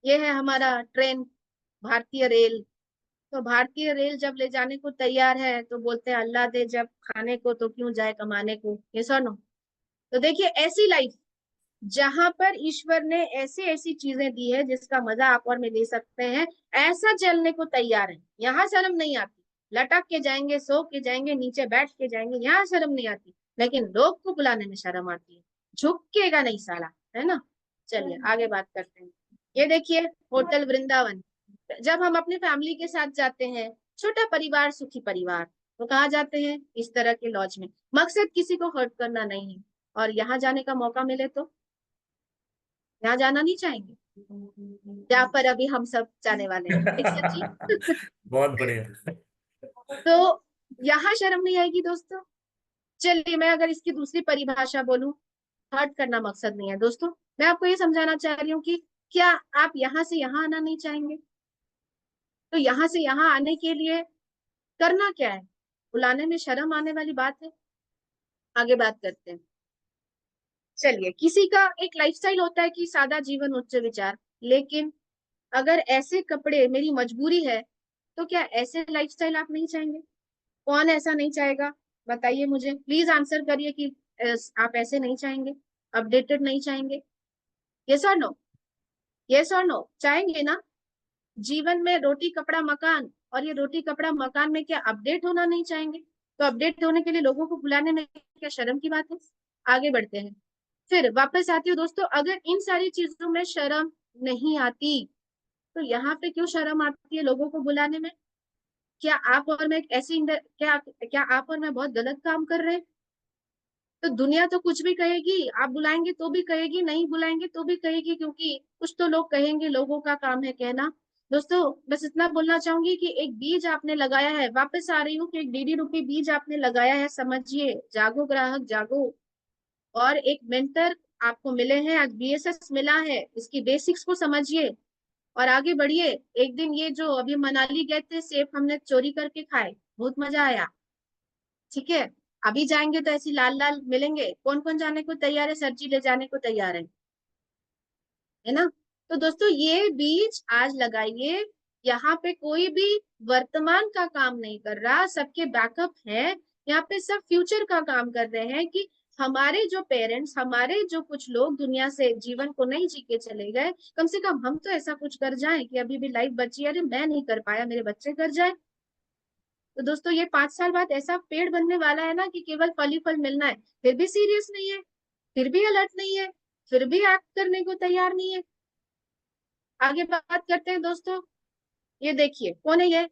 ये है हमारा ट्रेन, भारतीय रेल। तो भारतीय रेल जब ले जाने को तैयार है तो बोलते हैं अल्लाह दे जब खाने को तो क्यों जाए कमाने को। ये सुनो, तो देखिए ऐसी लाइफ जहां पर ईश्वर ने ऐसी ऐसी चीजें दी है जिसका मजा आप और मैं ले सकते हैं, ऐसा चलने को तैयार है। यहाँ शर्म नहीं आती। लटक के जाएंगे, सो के जाएंगे, नीचे बैठ के जाएंगे, यहाँ शर्म नहीं आती। लेकिन लोग को बुलाने में शर्म आती है। झुकेगा नहीं साला, है ना। चलिए आगे बात करते हैं। ये देखिए, होटल वृंदावन। जब हम अपने फैमिली के साथ जाते हैं, छोटा परिवार सुखी परिवार, तो कहाँ जाते हैं? इस तरह के लॉज में। मकसद किसी को हर्ट करना नहीं है। और यहाँ जाने का मौका मिले तो यहाँ जाना नहीं चाहेंगे? जहाँ पर अभी हम सब जाने वाले हैं, ठीक सर जी? बहुत बढ़िया। तो यहाँ शर्म नहीं आएगी दोस्तों। चलिए मैं अगर इसकी दूसरी परिभाषा बोलूं, हर्ट करना मकसद नहीं है दोस्तों। मैं आपको ये समझाना चाह रही हूँ कि क्या आप यहाँ से यहाँ आना नहीं चाहेंगे? तो यहाँ से यहाँ आने के लिए करना क्या है? बुलाने में शर्म आने वाली बात है? आगे बात करते हैं। चलिए, किसी का एक लाइफस्टाइल होता है कि सादा जीवन उच्च विचार, लेकिन अगर ऐसे कपड़े मेरी मजबूरी है, तो क्या ऐसे लाइफस्टाइल आप नहीं चाहेंगे? कौन ऐसा नहीं चाहेगा? बताइए मुझे, प्लीज आंसर करिए कि आप ऐसे नहीं चाहेंगे, अपडेटेड नहीं चाहेंगे? यस और नो? यस और नो, चाहेंगे ना? जीवन में रोटी कपड़ा मकान, और ये रोटी कपड़ा मकान में क्या अपडेट होना नहीं चाहेंगे? तो अपडेट होने के लिए लोगों को बुलाने में क्या शर्म की बात है? आगे बढ़ते हैं। फिर वापस आती हूँ दोस्तों, अगर इन सारी चीजों में शर्म नहीं आती, तो यहाँ पे क्यों शर्म आती है लोगों को बुलाने में? क्या आप और मैं ऐसी क्या क्या आप और मैं बहुत गलत काम कर रहे हैं? तो दुनिया तो कुछ भी कहेगी, आप बुलाएंगे तो भी कहेगी, नहीं बुलाएंगे तो भी कहेगी, क्योंकि कुछ तो लोग कहेंगे, लोगों का काम है कहना। दोस्तों बस इतना बोलना चाहूंगी कि एक बीज आपने लगाया है, वापस आ रही हूँ कि एक डीडी रूपी बीज आपने लगाया है, समझिए, जागो ग्राहक जागो। और एक मेंटर आपको मिले हैं, आज बीएसएस मिला है, इसकी बेसिक्स को समझिए और आगे बढ़िए। एक दिन ये जो अभी मनाली गए थे, सेब हमने चोरी करके खाए, बहुत मजा आया, ठीक है। अभी जाएंगे तो ऐसी लाल लाल मिलेंगे। कौन कौन जाने को तैयार है? सर जी ले जाने को तैयार है ना। तो दोस्तों ये बीज आज लगाइए। यहाँ पे कोई भी वर्तमान का काम नहीं कर रहा, सबके बैकअप है। यहाँ पे सब फ्यूचर का काम कर रहे हैं कि हमारे जो पेरेंट्स, हमारे जो कुछ लोग दुनिया से जीवन को नहीं जी के चले गए, कम से कम हम तो ऐसा कुछ कर जाएं कि अभी भी लाइफ बची है, अरे मैं नहीं कर पाया, मेरे बच्चे कर जाए। तो दोस्तों ये 5 साल बाद ऐसा पेड़ बनने वाला है ना कि केवल फल ही फल मिलना है। फिर भी सीरियस नहीं है, फिर भी अलर्ट नहीं है, फिर भी एक्ट करने को तैयार नहीं है। आगे बात करते हैं दोस्तों। ये देखिए कौन है ये?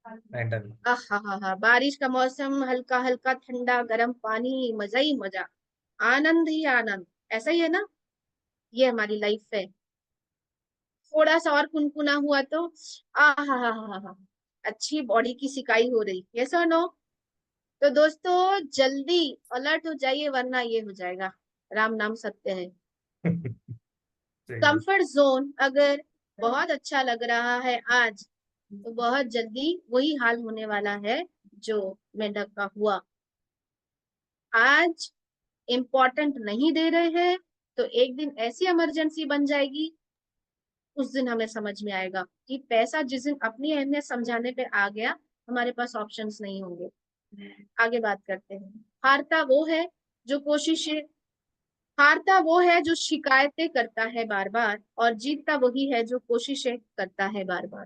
मेंटल। हा, बारिश का मौसम, हल्का हल्का ठंडा गर्म पानी, मजा ही मजा, आनंद ही आनंद। ऐसा ही है ना, ये हमारी लाइफ है। थोड़ा सा और कुनकुना हुआ तो हा, अच्छी बॉडी की सिकाई हो रही, यस और नो? तो दोस्तों जल्दी अलर्ट हो जाइए, वरना ये हो जाएगा। राम नाम सत्य है। सही है। कंफर्ट जोन अगर बहुत अच्छा लग रहा है आज, तो बहुत जल्दी वही हाल होने वाला है जो मेंढक का हुआ। आज इम्पोर्टेंट नहीं दे रहे हैं, तो एक दिन ऐसी इमरजेंसी बन जाएगी, उस दिन हमें समझ में आएगा कि पैसा जिस दिन अपनी अहमियत समझाने पे आ गया, हमारे पास ऑप्शंस नहीं होंगे। आगे बात करते हैं। हारता वो है जो कोशिशें हारता वो है जो शिकायतें करता है बार बार, और जीतता वही है जो कोशिशें करता है बार बार।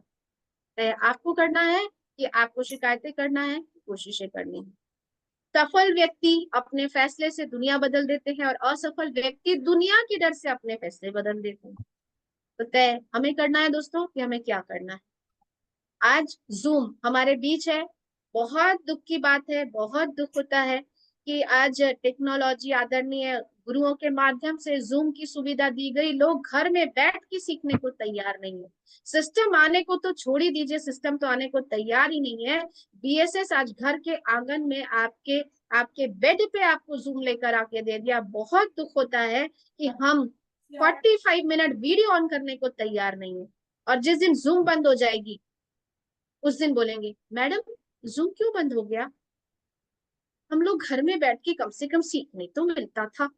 तय आपको करना है कि आपको शिकायतें करना है, कोशिशें करनी है। सफल व्यक्ति अपने फैसले से दुनिया बदल देते हैं, और असफल व्यक्ति दुनिया के डर से अपने फैसले बदल देते हैं। तो तय हमें करना है दोस्तों कि हमें क्या करना है। आज जूम हमारे बीच है। बहुत दुख की बात है, बहुत दुख होता है कि आज टेक्नोलॉजी आदरणीय गुरुओं के माध्यम से जूम की सुविधा दी गई, लोग घर में बैठ के सीखने को तैयार नहीं है। सिस्टम आने को तो छोड़ ही दीजिए, सिस्टम तो आने को तैयार ही नहीं है। बीएसएस आज घर के आंगन में आपके आपके बेड पे आपको जूम लेकर आके दे दिया। बहुत दुख होता है कि हम 45 मिनट वीडियो ऑन करने को तैयार नहीं है, और जिस दिन जूम बंद हो जाएगी उस दिन बोलेंगे मैडम जूम क्यों बंद हो गया, हम लोग घर में बैठ के कम से कम सीखने तो मिलता था।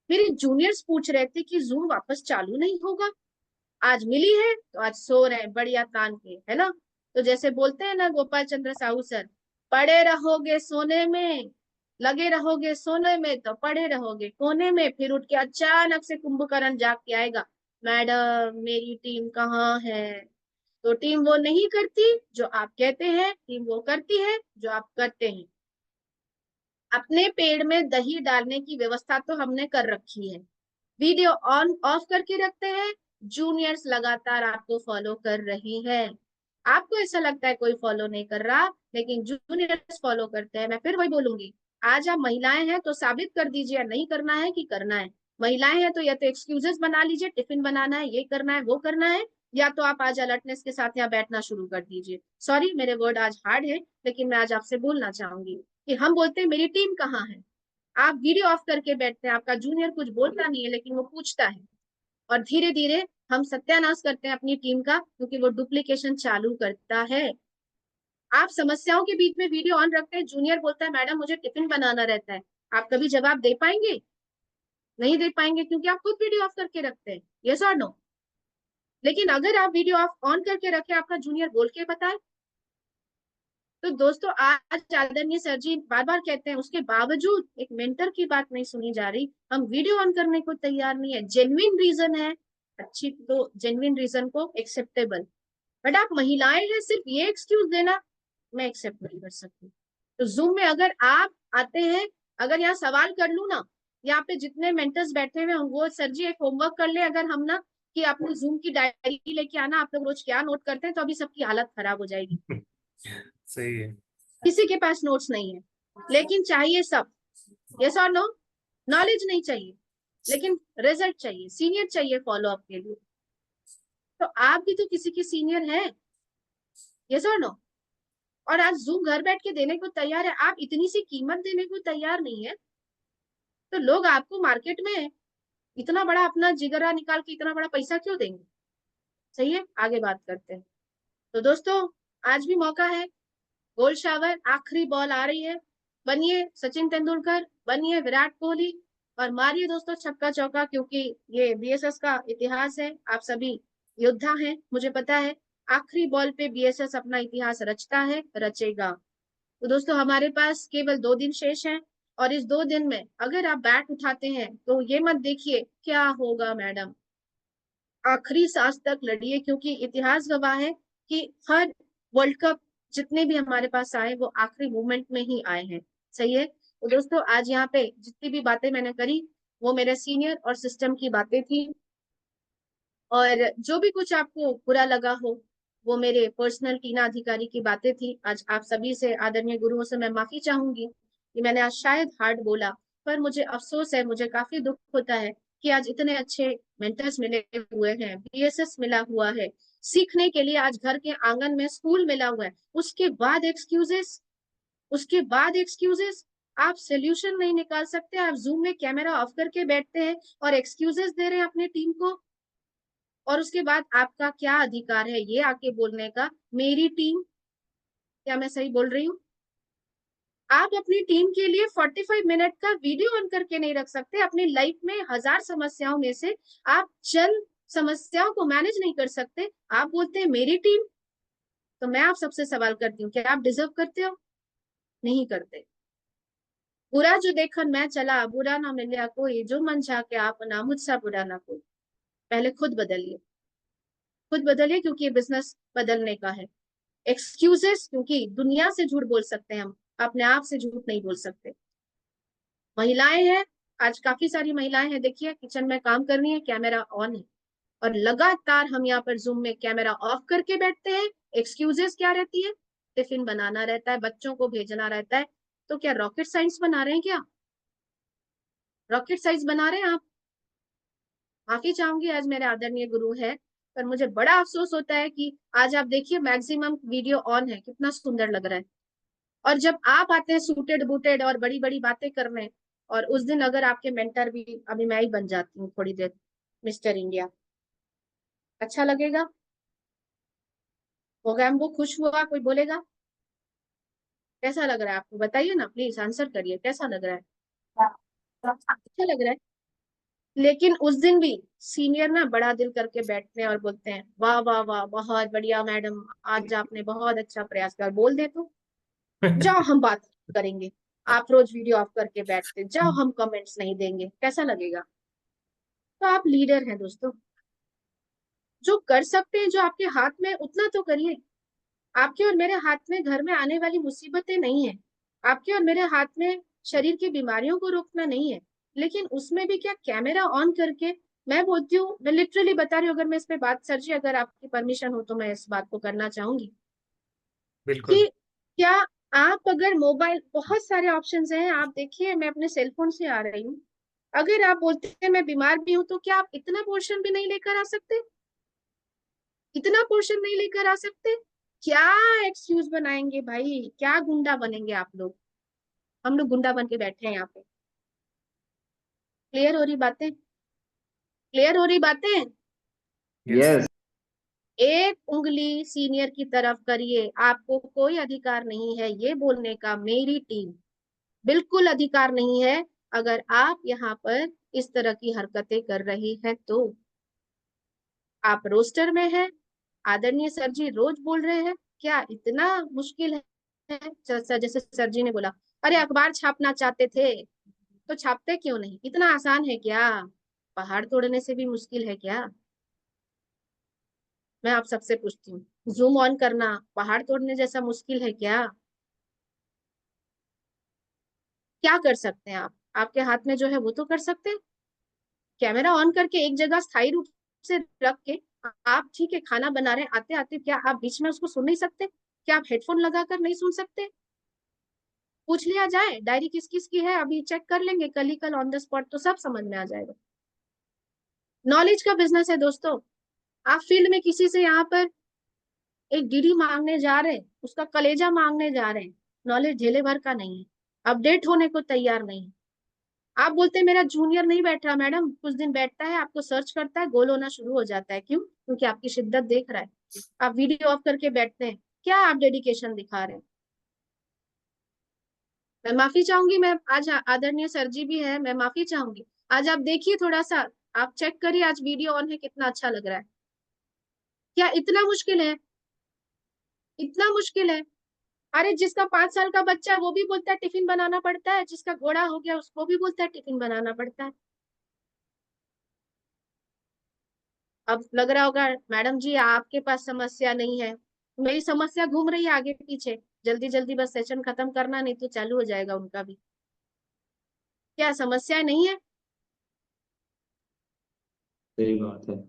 मेरे जूनियर्स पूछ रहे थे कि जूम वापस चालू नहीं होगा। आज मिली है तो आज सो रहे हैं बढ़िया तान के, है ना? तो जैसे बोलते हैं ना गोपाल चंद्र साहू सर, पड़े रहोगे सोने में, लगे रहोगे सोने में तो पड़े रहोगे कोने में। फिर उठ के अचानक से कुंभकर्ण जाग के आएगा, मैडम मेरी टीम कहाँ है? तो टीम वो नहीं करती जो आप कहते हैं, टीम वो करती है जो आप करते हैं। अपने पेड़ में दही डालने की व्यवस्था तो हमने कर रखी है, वीडियो ऑन ऑफ करके रखते हैं। जूनियर्स लगातार आपको फॉलो कर रही है। आपको ऐसा लगता है कोई फॉलो नहीं कर रहा, लेकिन जूनियर्स फॉलो करते हैं। मैं फिर वही बोलूंगी, आज आप महिलाएं हैं तो साबित कर दीजिए नहीं करना है कि करना है। महिलाएं हैं तो या तो एक्सक्यूजेस बना लीजिए, टिफिन बनाना है, ये करना है, वो करना है, या तो आप आज अलर्टनेस के साथ यहाँ बैठना शुरू कर दीजिए। सॉरी मेरे वर्ड आज हार्ड है, लेकिन मैं आज आपसे बोलना चाहूंगी कि हम बोलते हैं मेरी टीम कहाँ है, आप वीडियो ऑफ करके बैठते हैं, आपका जूनियर कुछ बोलता नहीं है लेकिन वो पूछता है, और धीरे धीरे हम सत्यानाश करते हैं अपनी टीम का, क्योंकि वो डुप्लीकेशन चालू करता है। आप समस्याओं के बीच में वीडियो ऑन रखते हैं, जूनियर बोलता है मैडम मुझे टिफिन बनाना रहता है, आप कभी जवाब दे पाएंगे? नहीं दे पाएंगे, क्योंकि आप खुद वीडियो ऑफ करके रखते हैं, यस और नो? लेकिन अगर आप वीडियो ऑफ ऑन करके रखे, आपका जूनियर बोल के बताए। तो दोस्तों आज आदरणीय सर जी बार बार कहते हैं, उसके बावजूद एक मेंटर की बात नहीं सुनी जा रही, हम वीडियो ऑन करने को तैयार नहीं है। जेन्युइन रीजन है अच्छी, तो जेन्युइन रीजन को एक्सेप्टेबल, बट आप महिलाएं हैं सिर्फ ये एक्सक्यूज देना मैं एक्सेप्ट नहीं कर सकती। तो जूम में अगर आप आते हैं, अगर यहाँ सवाल कर लू ना, यहाँ पे जितने मेंटर्स बैठे हुए हैं वो सर जी एक होमवर्क कर ले अगर हम ना, कि आपने जूम की डायरी लेके आना, आप लोग रोज क्या नोट करते हैं, तो अभी सबकी हालत खराब हो जाएगी। सही है। किसी के पास नोट्स नहीं है, लेकिन चाहिए सब, यस और नो? नॉलेज नहीं चाहिए, लेकिन रिजल्ट चाहिए, सीनियर चाहिए फॉलो अप के लिए। तो आप भी तो किसी के सीनियर हैं, यस और नो? और आज जूम घर बैठ के देने को तैयार है, आप इतनी सी कीमत देने को तैयार नहीं है, तो लोग आपको मार्केट में इतना बड़ा अपना जिगरा निकाल के इतना बड़ा पैसा क्यों देंगे? सही है, आगे बात करते हैं। तो दोस्तों आज भी मौका है, गोल शावर आखिरी बॉल आ रही है, बनिए सचिन तेंदुलकर, बनिए विराट कोहली, और मारिए दोस्तों छक्का चौका, क्योंकि ये बीएसएस का इतिहास है। आप सभी योद्धा हैं, मुझे पता है, आखिरी बॉल पे बीएसएस अपना इतिहास रचता है, रचेगा। तो दोस्तों हमारे पास केवल 2 दिन शेष हैं, और इस 2 दिन में अगर आप बैट उठाते हैं तो ये मत देखिए क्या होगा मैडम, आखिरी सांस तक लड़िए, क्योंकि इतिहास गवाह है कि हर वर्ल्ड कप जितने भी हमारे पास आए वो आखिरी मोमेंट में ही आए हैं। सही है। तो दोस्तों आज यहाँ पे जितनी भी बातें मैंने करी वो मेरे सीनियर और सिस्टम की बातें थी, और जो भी कुछ आपको बुरा लगा हो वो मेरे पर्सनल टीना अधिकारी की बातें थी। आज आप सभी से, आदरणीय गुरुओं से मैं माफी चाहूंगी कि मैंने आज शायद हार्ड बोला, पर मुझे अफसोस है, मुझे काफी दुख होता है कि आज इतने अच्छे मेंटर्स मिले हुए हैं, बीएसएस मिला हुआ है, सीखने के लिए आज घर के आंगन में स्कूल मिला हुआ है, उसके बाद एक्सक्यूजेस। आप सोल्यूशन नहीं निकाल सकते, आप जूम में कैमरा ऑफ करके बैठते हैं और एक्सक्यूजेस दे रहे हैं अपनी टीम को। और उसके बाद आपका क्या अधिकार है ये आके बोलने का, मेरी टीम? क्या मैं सही बोल रही हूँ? आप अपनी टीम के लिए 45 मिनट का वीडियो ऑन करके नहीं रख सकते? अपनी लाइफ में हजार समस्याओं में से आप चंद समस्याओं को मैनेज नहीं कर सकते, आप बोलते हैं मेरी टीम? तो मैं आप सबसे सवाल करती हूँ, क्या आप डिजर्व करते हो? नहीं करते। बुरा जो देखन मैं चला, बुरा ना मिले कोई, जो मन चाहे आप ना, मुझसा बुरा ना कोई। पहले खुद बदलिए, खुद बदलिए, क्योंकि ये बिजनेस बदलने का है। एक्सक्यूजेस, क्योंकि दुनिया से झूठ बोल सकते हैं हम, अपने आप से झूठ नहीं बोल सकते। महिलाएं हैं, आज काफी सारी महिलाएं हैं, देखिए किचन में काम कर रही है, कैमरा ऑन है, और लगातार हम यहाँ पर जूम में कैमरा ऑफ करके बैठते हैं। एक्सक्यूजेस क्या रहती है? टिफिन बनाना रहता है, बच्चों को भेजना रहता है। तो क्या रॉकेट साइंस बना रहे हैं क्या? रॉकेट साइंस बना रहे हैं आप? माफी चाहूंगी, आज मेरे आदरणीय गुरु है, पर मुझे बड़ा अफसोस होता है कि आज आप देखिए मैक्सिमम वीडियो ऑन है, कितना सुंदर लग रहा है। और जब आप आते हैं सूटेड बूटेड और बड़ी बड़ी बातें करने, और उस दिन अगर आपके मेंटर भी, अभी मैं ही बन जाती हूँ थोड़ी देर मिस्टर इंडिया, अच्छा लगेगा? वो खुश हुआ, कोई बोलेगा? कैसा लग रहा है आपको? बताइए ना, प्लीज आंसर करिए, कैसा लग रहा है? अच्छा लग रहा है। लेकिन उस दिन भी सीनियर ना बड़ा दिल करके बैठते हैं और बोलते हैं वाह वाह वाह, बहुत बढ़िया मैडम, आज आपने बहुत अच्छा प्रयास किया। बोल दे तो जाओ हम बात करेंगे, आप रोज वीडियो ऑफ करके बैठते, जाओ हम कमेंट्स नहीं देंगे, कैसा लगेगा? तो आप लीडर हैं दोस्तों, जो कर सकते हैं, जो आपके हाथ में, उतना तो करिए। आपके और मेरे हाथ में घर में आने वाली मुसीबतें नहीं है, आपके और मेरे हाथ में शरीर की बीमारियों को रोकना नहीं है। लेकिन उसमें भी क्या कैमरा ऑन करके, मैं बोलती हूँ, मैं लिटरली बता रही हूँ, अगर मैं इस पे बात, सर जी अगर आपकी परमिशन हो तो मैं इस बात को करना चाहूंगी बिल्कुल। कि क्या आप अगर मोबाइल, बहुत सारे ऑप्शंस हैं, आप देखिए, मैं अपने सेलफोन से आ रही हूँ, अगर आप बोलते हैं मैं बीमार भी हूं, तो क्या आप इतना पोर्शन भी नहीं लेकर आ सकते? इतना पोर्शन नहीं लेकर आ सकते? क्या एक्सक्यूज बनाएंगे भाई, क्या गुंडा बनेंगे आप लोग? हम लोग गुंडा बन के बैठे हैं यहाँ पे। क्लियर हो रही बातें? क्लियर हो रही बातें? यस। एक उंगली सीनियर की तरफ करिए, आपको कोई अधिकार नहीं है ये बोलने का, मेरी टीम, बिल्कुल अधिकार नहीं है। अगर आप यहाँ पर इस तरह की हरकतें कर रही हैं तो आप रोस्टर में हैं, आदरणीय सर जी रोज बोल रहे हैं, क्या इतना मुश्किल है? जैसे सर जी ने बोला, अरे अखबार छापना चाहते थे तो छापते क्यों नहीं? इतना आसान है क्या? पहाड़ तोड़ने से भी मुश्किल है क्या? मैं आप सबसे पूछती हूँ, जूम ऑन करना पहाड़ तोड़ने जैसा मुश्किल है क्या? क्या कर सकते हैं आप? आपके हाथ में जो है वो तो कर सकते हैं। कैमरा ऑन करके एक जगह स्थायी रूप से रख के, आप ठीक है खाना बना रहे हैं, आते आते क्या आप बीच में उसको सुन नहीं सकते? क्या आप हेडफोन लगाकर नहीं सुन सकते? पूछ लिया जाए डायरी किस किस की है, अभी चेक कर लेंगे, कल ही कल ऑन द स्पॉट तो सब समझ में आ जाएगा। नॉलेज का बिजनेस है दोस्तों। आप फील्ड में किसी से यहाँ पर एक डीडी मांगने जा रहे हैं, उसका कलेजा मांगने जा रहे हैं, नॉलेज झेले भर का नहीं है, अपडेट होने को तैयार नहीं है। आप बोलते हैं मेरा जूनियर नहीं बैठ रहा, मैडम कुछ दिन बैठता है, आपको सर्च करता है, गोल होना शुरू हो जाता है। क्यों? क्योंकि आपकी शिद्दत देख रहा है। आप वीडियो ऑफ करके बैठते हैं, क्या आप डेडिकेशन दिखा रहे हैं? मैं माफी चाहूंगी, मैं आज आदरणीय सर जी भी है, मैं माफी चाहूंगी। आज आप देखिए थोड़ा सा, आप चेक करिए, आज वीडियो ऑन है, कितना अच्छा लग रहा है। क्या इतना मुश्किल है? इतना मुश्किल है? अरे जिसका 5 साल का बच्चा है वो भी बोलता है टिफिन बनाना पड़ता है, जिसका घोड़ा हो गया उसको भी बोलता है टिफिन बनाना पड़ता है। अब लग रहा होगा मैडम जी आपके पास समस्या नहीं है, मेरी समस्या घूम रही है आगे पीछे, जल्दी जल्दी बस सेशन खत्म करना, नहीं तो चालू हो जाएगा उनका भी। क्या समस्या नहीं है? सही बात है।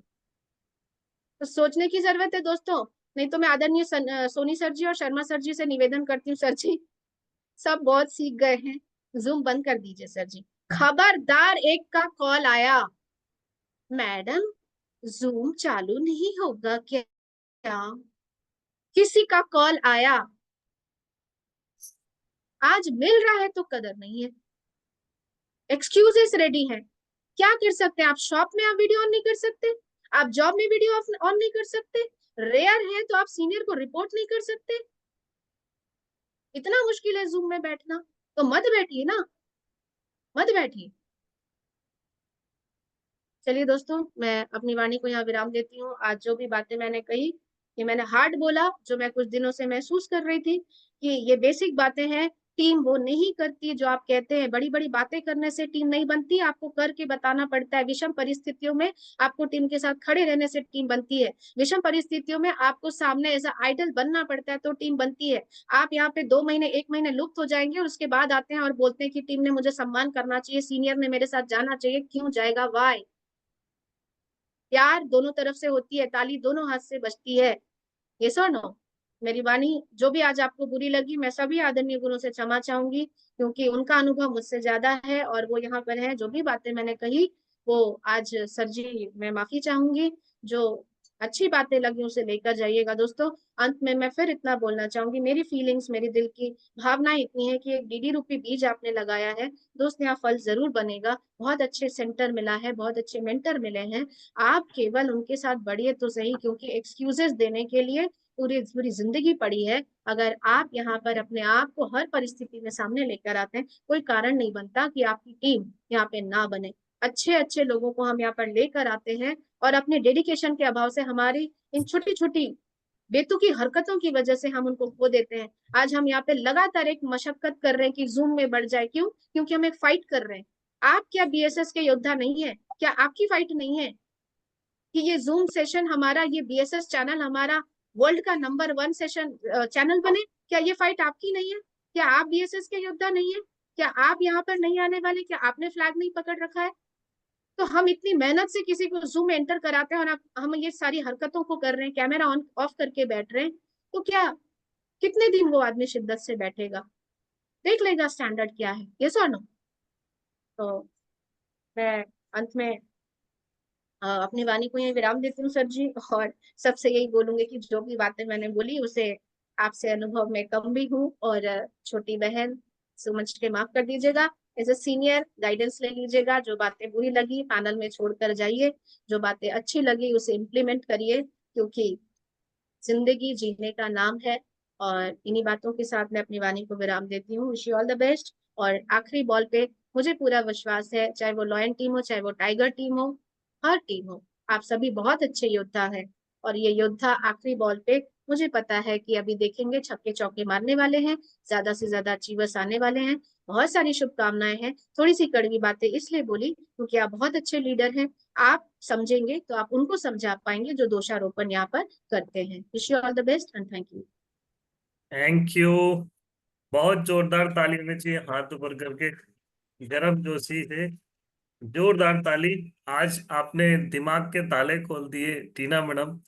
तो सोचने की जरूरत है दोस्तों। नहीं तो मैं आदरणीय सोनी सर जी और शर्मा सर जी से निवेदन करती हूँ, सर जी सब बहुत सीख गए हैं, जूम बंद कर दीजिए सर जी। खबरदार, एक का कॉल आया, मैडम जूम चालू नहीं होगा क्या? किसी का कॉल आया, आज मिल रहा है तो कदर नहीं है, एक्सक्यूजेस रेडी है। क्या कर सकते हैं आप? शॉप में आप वीडियो ऑन नहीं कर सकते, आप जॉब में वीडियो ऑन नहीं कर सकते, रेयर है तो आप सीनियर को रिपोर्ट नहीं कर सकते। इतना मुश्किल है जूम में बैठना? तो मत बैठिए ना, मत बैठिए। चलिए दोस्तों, मैं अपनी वाणी को यहाँ विराम देती हूँ। आज जो भी बातें मैंने कही, ये मैंने हार्ड बोला, जो मैं कुछ दिनों से महसूस कर रही थी कि ये बेसिक बातें हैं, टीम वो नहीं करती जो आप कहते हैं। बड़ी बड़ी बातें करने से टीम नहीं बनती, आपको करके बताना पड़ता है। विषम परिस्थितियों में आपको टीम के साथ खड़े रहने से टीम बनती है। विषम परिस्थितियों में आपको सामने एज आइडल बनना पड़ता है तो टीम बनती है। आप यहाँ पे 2 महीने 1 महीने लुप्त हो जाएंगे और उसके बाद आते हैं और बोलते हैं कि टीम ने मुझे सम्मान करना चाहिए, सीनियर ने मेरे साथ जाना चाहिए। क्यों जाएगा? वाई? प्यार दोनों तरफ से होती है, ताली दोनों हाथ से बजती है। ये सो नो। मेरी वाणी जो भी आज आपको बुरी लगी, मैं सभी आदरणीय गुरुओं से क्षमा चाहूंगी, क्योंकि उनका अनुभव मुझसे ज्यादा है और वो यहाँ पर है। जो भी बातें मैंने कही वो आज सर जी, मैं माफी चाहूंगी। जो अच्छी बातें लगी उसे लेकर जाइएगा दोस्तों। अंत में मैं फिर इतना बोलना चाहूंगी, मेरी फीलिंग्स, मेरी दिल की भावना इतनी है कि एक डीडी रूपी बीज आपने लगाया है दोस्त, यहाँ फल जरूर बनेगा। बहुत अच्छे सेंटर मिला है, बहुत अच्छे मेंटर मिले हैं। आप केवल उनके साथ बढ़िए तो सही, क्योंकि एक्सक्यूजेस देने के लिए पूरी पूरी जिंदगी पड़ी है। अगर आप यहाँ पर अपने आप को हर परिस्थिति में सामने लेकर आते हैं, कोई कारण नहीं बनता कि आपकी टीम यहाँ पे ना बने। अच्छे अच्छे लोगों को हम यहाँ पर लेकर आते हैं और अपने डेडिकेशन के अभाव से, हमारी इन छोटी छोटी बेतुकी हरकतों की वजह से हम उनको खो देते हैं। आज हम यहाँ पे लगातार एक मशक्कत कर रहे हैं कि जूम में बढ़ जाए। क्यों? क्योंकि हम एक फाइट कर रहे हैं। आप क्या बीएसएस के योद्धा नहीं है? क्या आपकी फाइट नहीं है कि ये जूम सेशन हमारा, ये बीएसएस चैनल हमारा वर्ल्ड का नंबर 1 सेशन चैनल बने? क्या ये फाइट आपकी नहीं है? क्या आप बीएसएस के योद्धा नहीं है? क्या आप यहाँ पर नहीं आने वाले? क्या आपने फ्लैग नहीं पकड़ रखा है? तो हम इतनी मेहनत से किसी को जूम एंटर कराते हैं और हम ये सारी हरकतों को कर रहे हैं, कैमरा ऑन ऑफ करके बैठ रहे हैं, तो क्या कितने दिन वो आदमी शिद्दत से बैठेगा? देख लेगा स्टैंडर्ड क्या है। ये सो नो। तो मैं अंत में अपनी वाणी को यही विराम देती हूँ सर जी, और सबसे यही बोलूंगी कि जो भी बातें मैंने बोली उसे आपसे अनुभव में कम भी हूँ, और छोटी बहन समझ के माफ कर दीजिएगा। एज ए सीनियर गाइडेंस ले लीजिएगा। जो बातें बुरी लगी पैनल में छोड़कर जाइए, जो बातें अच्छी लगी उसे इम्प्लीमेंट करिए, क्योंकि जिंदगी जीने का नाम है। और इन्हीं बातों के साथ मैं अपनी वाणी को विराम देती हूँ। Wish you all the best. और आखिरी बॉल पे मुझे पूरा विश्वास है, चाहे वो लॉयन टीम हो, चाहे वो टाइगर टीम हो, हर टीम हो, आप सभी बहुत अच्छे योद्धा हैं। और ये योद्धा आखिरी बॉल पे, मुझे पता है कि अभी देखेंगे छक्के चौके मारने वाले हैं, ज्यादा से ज्यादा अचीवर्स आने वाले हैं। बहुत सारी शुभकामनाएं हैं। थोड़ी सी कड़वी बातें इसलिए बोली क्योंकि आप बहुत अच्छे लीडर हैं। आप समझेंगे तो आप उनको समझा पाएंगे जो दोषारोपण यहाँ पर करते हैं। Wish you all the best and thank you. Thank you. बहुत जोरदार ताली होनी चाहिए, हाथ ऊपर करके, गर्मजोशी से जोरदार ताली। आज आपने दिमाग के ताले खोल दिए टीना मैडम।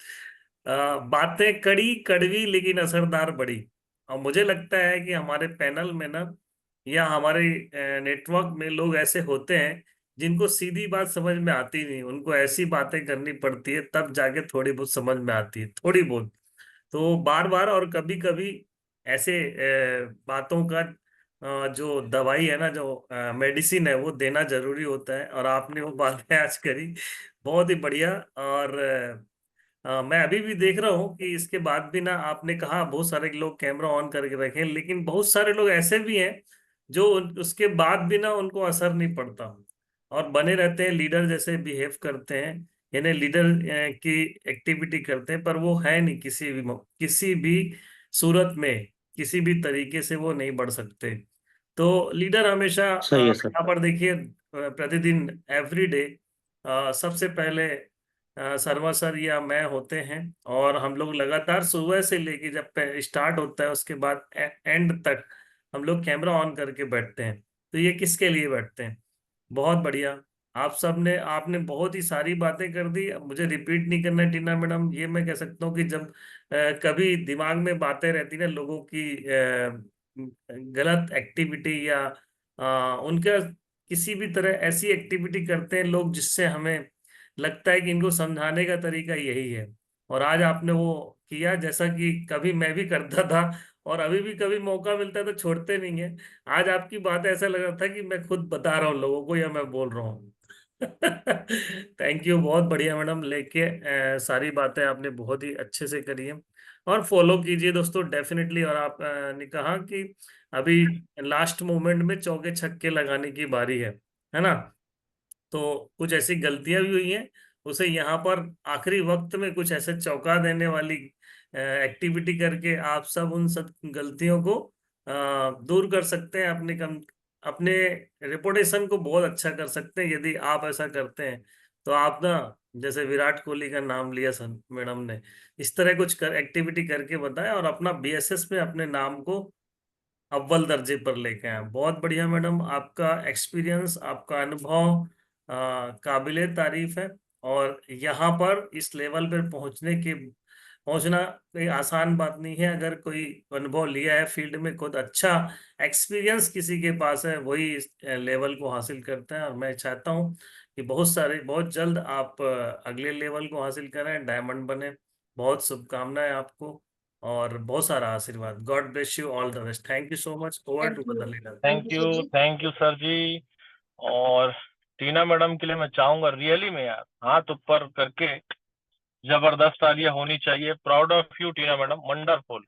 बातें कड़ी कड़वी लेकिन असरदार बड़ी। और मुझे लगता है कि हमारे पैनल में ना, या हमारे नेटवर्क में लोग ऐसे होते हैं जिनको सीधी बात समझ में आती नहीं, उनको ऐसी बातें करनी पड़ती है तब जाके थोड़ी बहुत समझ में आती है, थोड़ी बहुत। तो बार बार और कभी कभी ऐसे बातों का जो दवाई है ना, जो मेडिसिन है, वो देना जरूरी होता है। और आपने वो बातें आज करी, बहुत ही बढ़िया। और मैं अभी भी देख रहा हूँ कि इसके बाद भी ना, आपने कहा बहुत सारे लोग कैमरा ऑन करके रखें, लेकिन बहुत सारे लोग ऐसे भी हैं जो उसके बाद भी ना उनको असर नहीं पड़ता और बने रहते हैं, लीडर जैसे बिहेव करते हैं, यानी लीडर की एक्टिविटी करते हैं, पर वो है नहीं किसी भी सूरत में, किसी भी तरीके से वो नहीं बढ़ सकते। तो लीडर हमेशा सही है सर। यहाँ पर देखिए, प्रतिदिन एवरीडे सबसे पहले शर्मा सर या मैं होते हैं, और हम लोग लगातार सुबह से लेके जब स्टार्ट होता है उसके बाद एंड तक हम लोग कैमरा ऑन करके बैठते हैं। तो ये किसके लिए बैठते हैं? बहुत बढ़िया। आप सब ने आपने बहुत ही सारी बातें कर दी, अब मुझे रिपीट नहीं करना है टीना मैडम। ये मैं कह सकता हूँ कि जब कभी दिमाग में बातें रहती ना लोगों की, गलत एक्टिविटी या उनका किसी भी तरह ऐसी एक्टिविटी करते हैं लोग जिससे हमें लगता है कि इनको समझाने का तरीका यही है, और आज आपने वो किया जैसा कि कभी मैं भी करता था, और अभी भी कभी मौका मिलता है तो छोड़ते नहीं है। आज आपकी बात ऐसा लग रहा था कि मैं खुद बता रहा हूँ लोगों को या मैं बोल रहा हूँ। थैंक यू, बहुत बढ़िया मैडम। लेके सारी बातें आपने बहुत ही अच्छे से करी है, और फॉलो कीजिए दोस्तों डेफिनेटली। और आप ने कहा कि अभी लास्ट मोमेंट में चौके छक्के लगाने की बारी है ना? तो कुछ ऐसी गलतियां भी हुई हैं, उसे यहाँ पर आखिरी वक्त में कुछ ऐसे चौंका देने वाली एक्टिविटी करके आप सब उन सब गलतियों को दूर कर सकते हैं, अपने रेपुटेशन को बहुत अच्छा कर सकते हैं यदि आप ऐसा करते हैं। तो आप ना, जैसे विराट कोहली का नाम लिया सन मैडम ने, इस तरह कुछ एक्टिविटी करके बताएं और अपना बीएसएस में अपने नाम को अव्वल दर्जे पर लेके आए। बहुत बढ़िया मैडम, आपका एक्सपीरियंस, आपका अनुभव काबिले तारीफ है। और यहाँ पर इस लेवल पर पहुंचना कोई आसान बात नहीं है। अगर कोई अनुभव लिया है फील्ड में, खुद अच्छा एक्सपीरियंस किसी के पास है, वही इस लेवल को हासिल करता है। और मैं चाहता हूँ कि बहुत जल्द आप अगले लेवल को हासिल करें, डायमंड बने। बहुत शुभकामनाएं आपको, और बहुत सारा आशीर्वाद। God bless you, all the best. Thank you so much. Over to Badal. Thank you sir ji. Thank you sir ji. और टीना मैडम के लिए मैं चाहूंगा रियली में यार हाथ ऊपर करके जबरदस्त तालियां होनी चाहिए। Proud of you Tina madam, wonderful,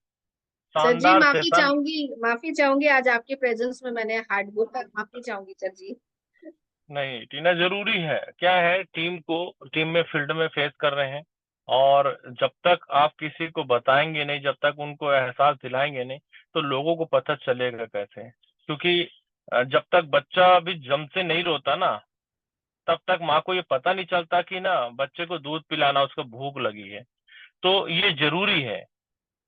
sir ji शानदार सेशन। माफी चाहूंगी, आज आपके प्रेजेंस में मैंने हार्ड बोला, माफी चाहूंगी सर जी। नहीं टीना, जरूरी है, क्या है, टीम में फील्ड में फेस कर रहे हैं, और जब तक आप किसी को बताएंगे नहीं, जब तक उनको एहसास दिलाएंगे नहीं, तो लोगों को पता चलेगा कैसे? क्योंकि जब तक बच्चा अभी जम से नहीं रोता ना, तब तक माँ को ये पता नहीं चलता कि ना बच्चे को दूध पिलाना, उसको भूख लगी है। तो ये जरूरी है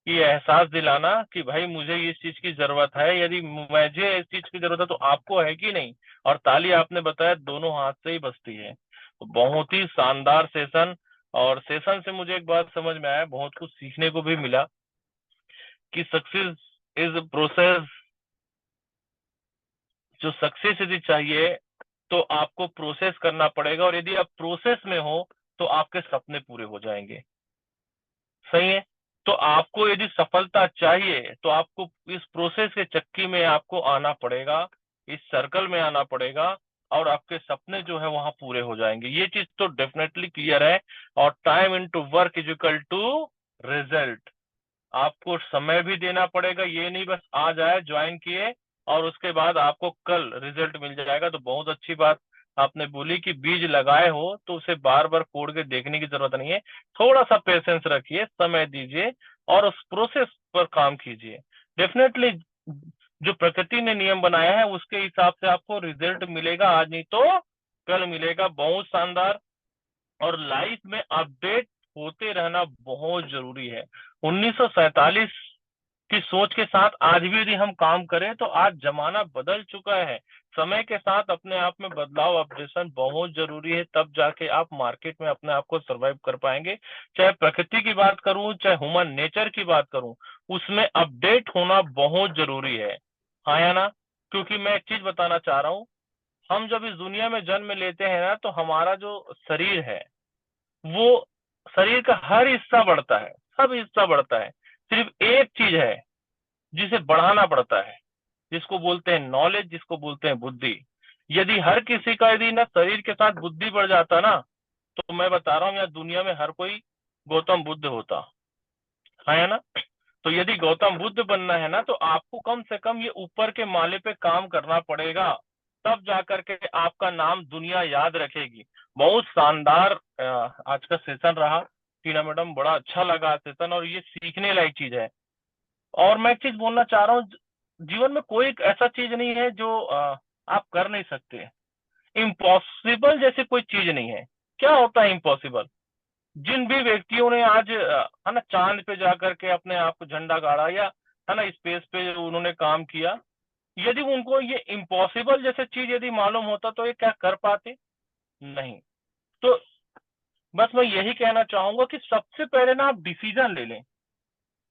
कि एहसास दिलाना कि भाई मुझे इस चीज की जरूरत है, यदि मुझे इस चीज की जरूरत है तो आपको है कि नहीं। और ताली आपने बताया दोनों हाथ से ही बजती है। तो बहुत ही शानदार सेशन। और सेशन से मुझे एक बात समझ में आया, बहुत कुछ सीखने को भी मिला कि सक्सेस इज प्रोसेस। जो सक्सेस यदि चाहिए तो आपको प्रोसेस करना पड़ेगा, और यदि आप प्रोसेस में हो तो आपके सपने पूरे हो जाएंगे। सही है। तो आपको यदि सफलता चाहिए तो आपको इस प्रोसेस के चक्की में आपको आना पड़ेगा, इस सर्कल में आना पड़ेगा, और आपके सपने जो है वहां पूरे हो जाएंगे। ये चीज तो डेफिनेटली क्लियर है। और time into work is equal to result. आपको समय भी देना पड़ेगा, ये नहीं बस आज आए ज्वाइन किए और उसके बाद आपको कल रिजल्ट मिल जाएगा। तो बहुत अच्छी बात आपने बोली कि बीज लगाए हो तो उसे बार बार कोड़ के देखने की जरूरत नहीं है। थोड़ा सा पेशेंस रखिए, समय दीजिए, और उस प्रोसेस पर काम कीजिए। डेफिनेटली जो प्रकृति ने नियम बनाया है उसके हिसाब से आपको रिजल्ट मिलेगा, आज नहीं तो कल मिलेगा। बहुत शानदार। और लाइफ में अपडेट होते रहना बहुत जरूरी है। 1947 की सोच के साथ आज भी यदि हम काम करें तो आज जमाना बदल चुका है। समय के साथ अपने आप में बदलाव, अपडेशन बहुत जरूरी है, तब जाके आप मार्केट में अपने आप को सरवाइव कर पाएंगे। चाहे प्रकृति की बात करूं, चाहे ह्यूमन नेचर की बात करूं, उसमें अपडेट होना बहुत जरूरी है। हाँ या ना? क्योंकि मैं एक चीज बताना चाह रहा हूँ, हम जब इस दुनिया में जन्म लेते हैं ना, तो हमारा जो शरीर है वो, शरीर का हर हिस्सा बढ़ता है, सब हिस्सा बढ़ता है। सिर्फ एक चीज है जिसे बढ़ाना पड़ता है, जिसको बोलते हैं नॉलेज, जिसको बोलते हैं बुद्धि। यदि हर किसी का यदि ना शरीर के साथ बुद्धि बढ़ जाता ना, तो मैं बता रहा हूँ यहाँ दुनिया में हर कोई गौतम बुद्ध होता है ना। तो यदि गौतम बुद्ध बनना है ना, तो आपको कम से कम ये ऊपर के माले पे काम करना पड़ेगा, तब जाकर के आपका नाम दुनिया याद रखेगी। बहुत शानदार आज का सेशन रहा टीना मैडम, बड़ा अच्छा लगा सेशन, और ये सीखने लायक चीज है। और मैं एक चीज बोलना चाह रहा हूँ, जीवन में कोई एक ऐसा चीज नहीं है जो आप कर नहीं सकते। इम्पॉसिबल जैसी कोई चीज नहीं है। क्या होता है इम्पॉसिबल? जिन भी व्यक्तियों ने आज है ना चांद पे जाकर के अपने आप को झंडा गाड़ा, या है ना स्पेस पे उन्होंने काम किया, यदि उनको ये इम्पॉसिबल जैसे चीज यदि मालूम होता तो ये क्या कर पाते? नहीं। तो बस मैं यही कहना चाहूंगा कि सबसे पहले ना आप डिसीजन ले लें।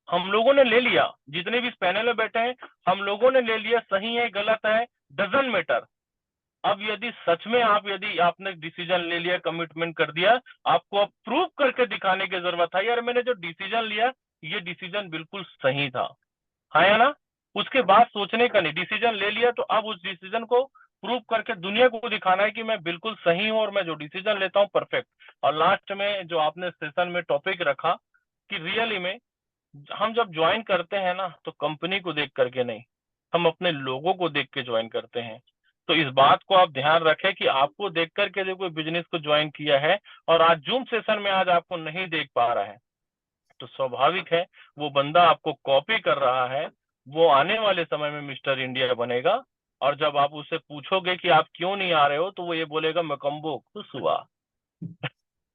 हम लोगों ने ले लिया, जितने भी इस पैनल में बैठे हैं हम लोगों ने ले लिया, सही है गलत है डजंट मैटर। अब यदि सच में यदि आपने डिसीजन ले लिया, कमिटमेंट कर दिया, आपको अब प्रूव करके दिखाने की जरूरत है, यार मैंने जो डिसीजन लिया ये डिसीजन बिल्कुल सही था, है ना। उसके बाद सोचने का नहीं, डिसीजन ले लिया तो अब उस डिसीजन को प्रूव करके दुनिया को दिखाना है कि मैं बिल्कुल सही हूं और मैं जो डिसीजन लेता हूं परफेक्ट। और लास्ट में जो आपने सेशन में टॉपिक रखा कि रियली में हम जब ज्वाइन करते हैं ना तो कंपनी को देख करके नहीं, हम अपने लोगों को देख के ज्वाइन करते हैं। तो इस बात को आप ध्यान रखें कि आपको देख करके जो कोई बिजनेस को ज्वाइन किया है और आज जूम सेशन में आज आपको नहीं देख पा रहा है, तो स्वाभाविक है वो बंदा आपको कॉपी कर रहा है। वो आने वाले समय में मिस्टर इंडिया बनेगा, और जब आप उससे पूछोगे कि आप क्यों नहीं आ रहे हो तो वो ये बोलेगा मकम्बो खुश हुआ।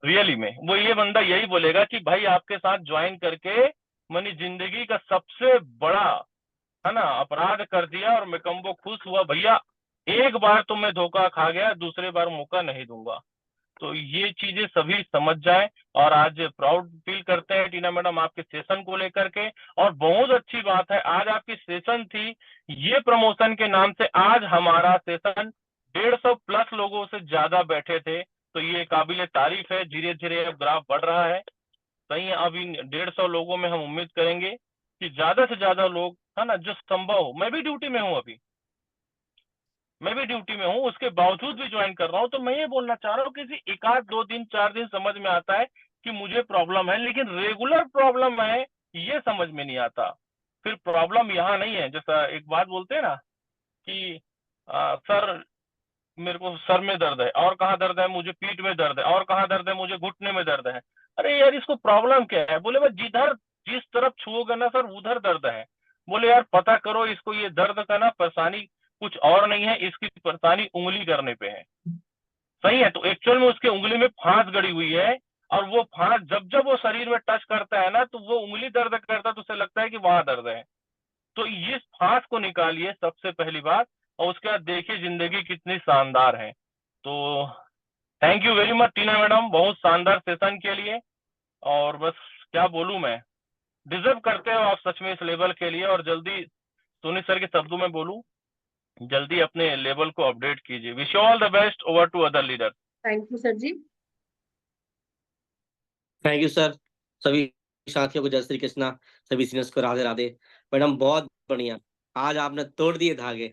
रियली में वो ये बंदा यही बोलेगा कि भाई आपके साथ ज्वाइन करके मैंने जिंदगी का सबसे बड़ा, है ना, अपराध कर दिया और मकम्बो खुश हुआ भैया। एक बार तो मैं धोखा खा गया, दूसरे बार मौका नहीं दूंगा। तो ये चीजें सभी समझ जाए। और आज प्राउड फील करते हैं टीना मैडम आपके सेशन को लेकर के। और बहुत अच्छी बात है आज आपकी सेशन थी, ये प्रमोशन के नाम से आज हमारा सेशन 150 प्लस लोगों से ज्यादा बैठे थे। तो ये काबिले तारीफ है, धीरे धीरे अब ग्राफ बढ़ रहा है। सही है, अब इन 150 लोगों में हम उम्मीद करेंगे कि ज्यादा से ज्यादा लोग, है ना, जो संभव हो। मैं भी ड्यूटी में हूँ अभी, मैं भी ड्यूटी में हूँ, उसके बावजूद भी ज्वाइन कर रहा हूँ। तो मैं ये बोलना चाह रहा हूँ कि एक आध 2 दिन 4 दिन समझ में आता है कि मुझे प्रॉब्लम है, लेकिन रेगुलर प्रॉब्लम है ये समझ में नहीं आता। फिर प्रॉब्लम यहाँ नहीं है, जैसा एक बात बोलते हैं ना कि सर मेरे को सर में दर्द है, और कहाँ दर्द है, मुझे पीठ में दर्द है, और कहाँ दर्द है, मुझे घुटने में दर्द है। अरे यार इसको प्रॉब्लम क्या है? बोले मैं जिधर जिस तरफ छुओगे ना सर उधर दर्द है। बोले यार पता करो इसको, ये दर्द का ना परेशानी कुछ और नहीं है, इसकी परेशानी उंगली करने पे है। सही है, तो एक्चुअल में उसके उंगली में फांस गड़ी हुई है, और वो फांस जब जब वो शरीर में टच करता है ना तो वो उंगली दर्द करता है, तो उसे लगता है कि वहां दर्द है। तो इस फांस को निकालिए सबसे पहली बात, और उसके बाद देखिए जिंदगी कितनी शानदार है। तो thank you very much Tina madam, बहुत शानदार सेशन के लिए। और बस क्या बोलूं मैं, डिजर्व करते हो आप सच में इस लेवल के लिए। और जल्दी सोनी सर के शब्दों में बोलूं, जल्दी अपने लेवल को अपडेट कीजिए। Wish all the best, over to other leader. Thank you sir ji. Thank you sir. सभी साथियों को जय श्री कृष्णा, सभी सीनियर्स को राधे राधे। मैडम बहुत बढ़िया, आज आपने तोड़ दिए धागे।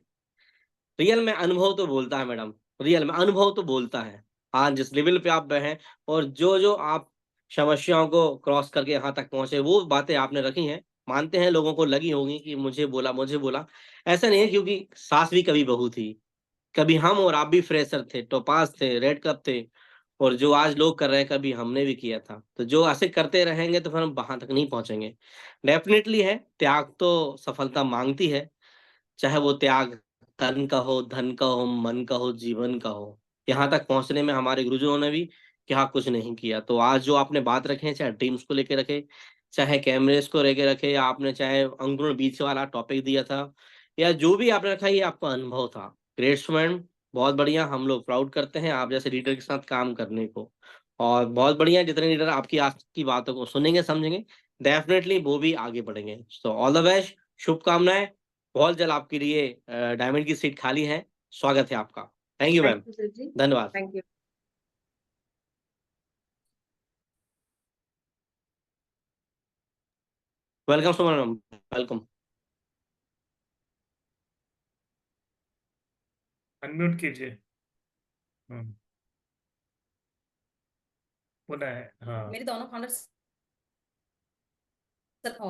रियल में अनुभव तो बोलता है मैडम, रियल में अनुभव तो बोलता है। आज जिस लेवल पे आप हैं और जो जो आप समस्याओं को क्रॉस करके यहाँ तक पहुंचे, वो बातें आपने रखी हैं, मानते हैं लोगों को लगी होंगी कि मुझे बोला मुझे बोला। ऐसा नहीं है, क्योंकि सास भी कभी बहू थी, कभी हम और आप भी फ्रेशर थे, टोपाज थे, रेड क्लब थे, और जो आज लोग कर रहे हैं कभी हमने भी किया था। तो जो ऐसे करते रहेंगे तो फिर हम वहां तक नहीं पहुंचेंगे। डेफिनेटली है, त्याग तो सफलता मांगती है, चाहे वो त्याग तन का हो, धन का हो, मन का हो, जीवन का हो। यहाँ तक पहुंचने में हमारे गुरुजनों ने भी क्या कुछ नहीं किया। तो आज जो आपने बात रखे हैं, चाहे ड्रीम्स को लेके रखे, चाहे कैमरेस को लेके रखे, या आपने चाहे अंकुरण बीच वाला टॉपिक दिया था, या जो भी आपने रखा, ये आपका अनुभव था। ग्रेट स्टूडेंट, बहुत बढ़िया। हम लोग प्राउड करते हैं आप जैसे लीडर के साथ काम करने को। और बहुत बढ़िया, जितने लीडर आपकी आज की बातों को सुनेंगे समझेंगे, डेफिनेटली वो भी आगे बढ़ेंगे। तो ऑल द बेस्ट, शुभकामनाएं। बहुत जल्द आपके लिए डायमंड की सीट खाली है, स्वागत है आपका। Thank you ma'am, thank you sir ji. धन्यवाद। Thank you. Welcome Suman ma'am, welcome. Unmute कीजिए। हम्म, पुनः है हाँ। मेरे दोनों फाउंडर्स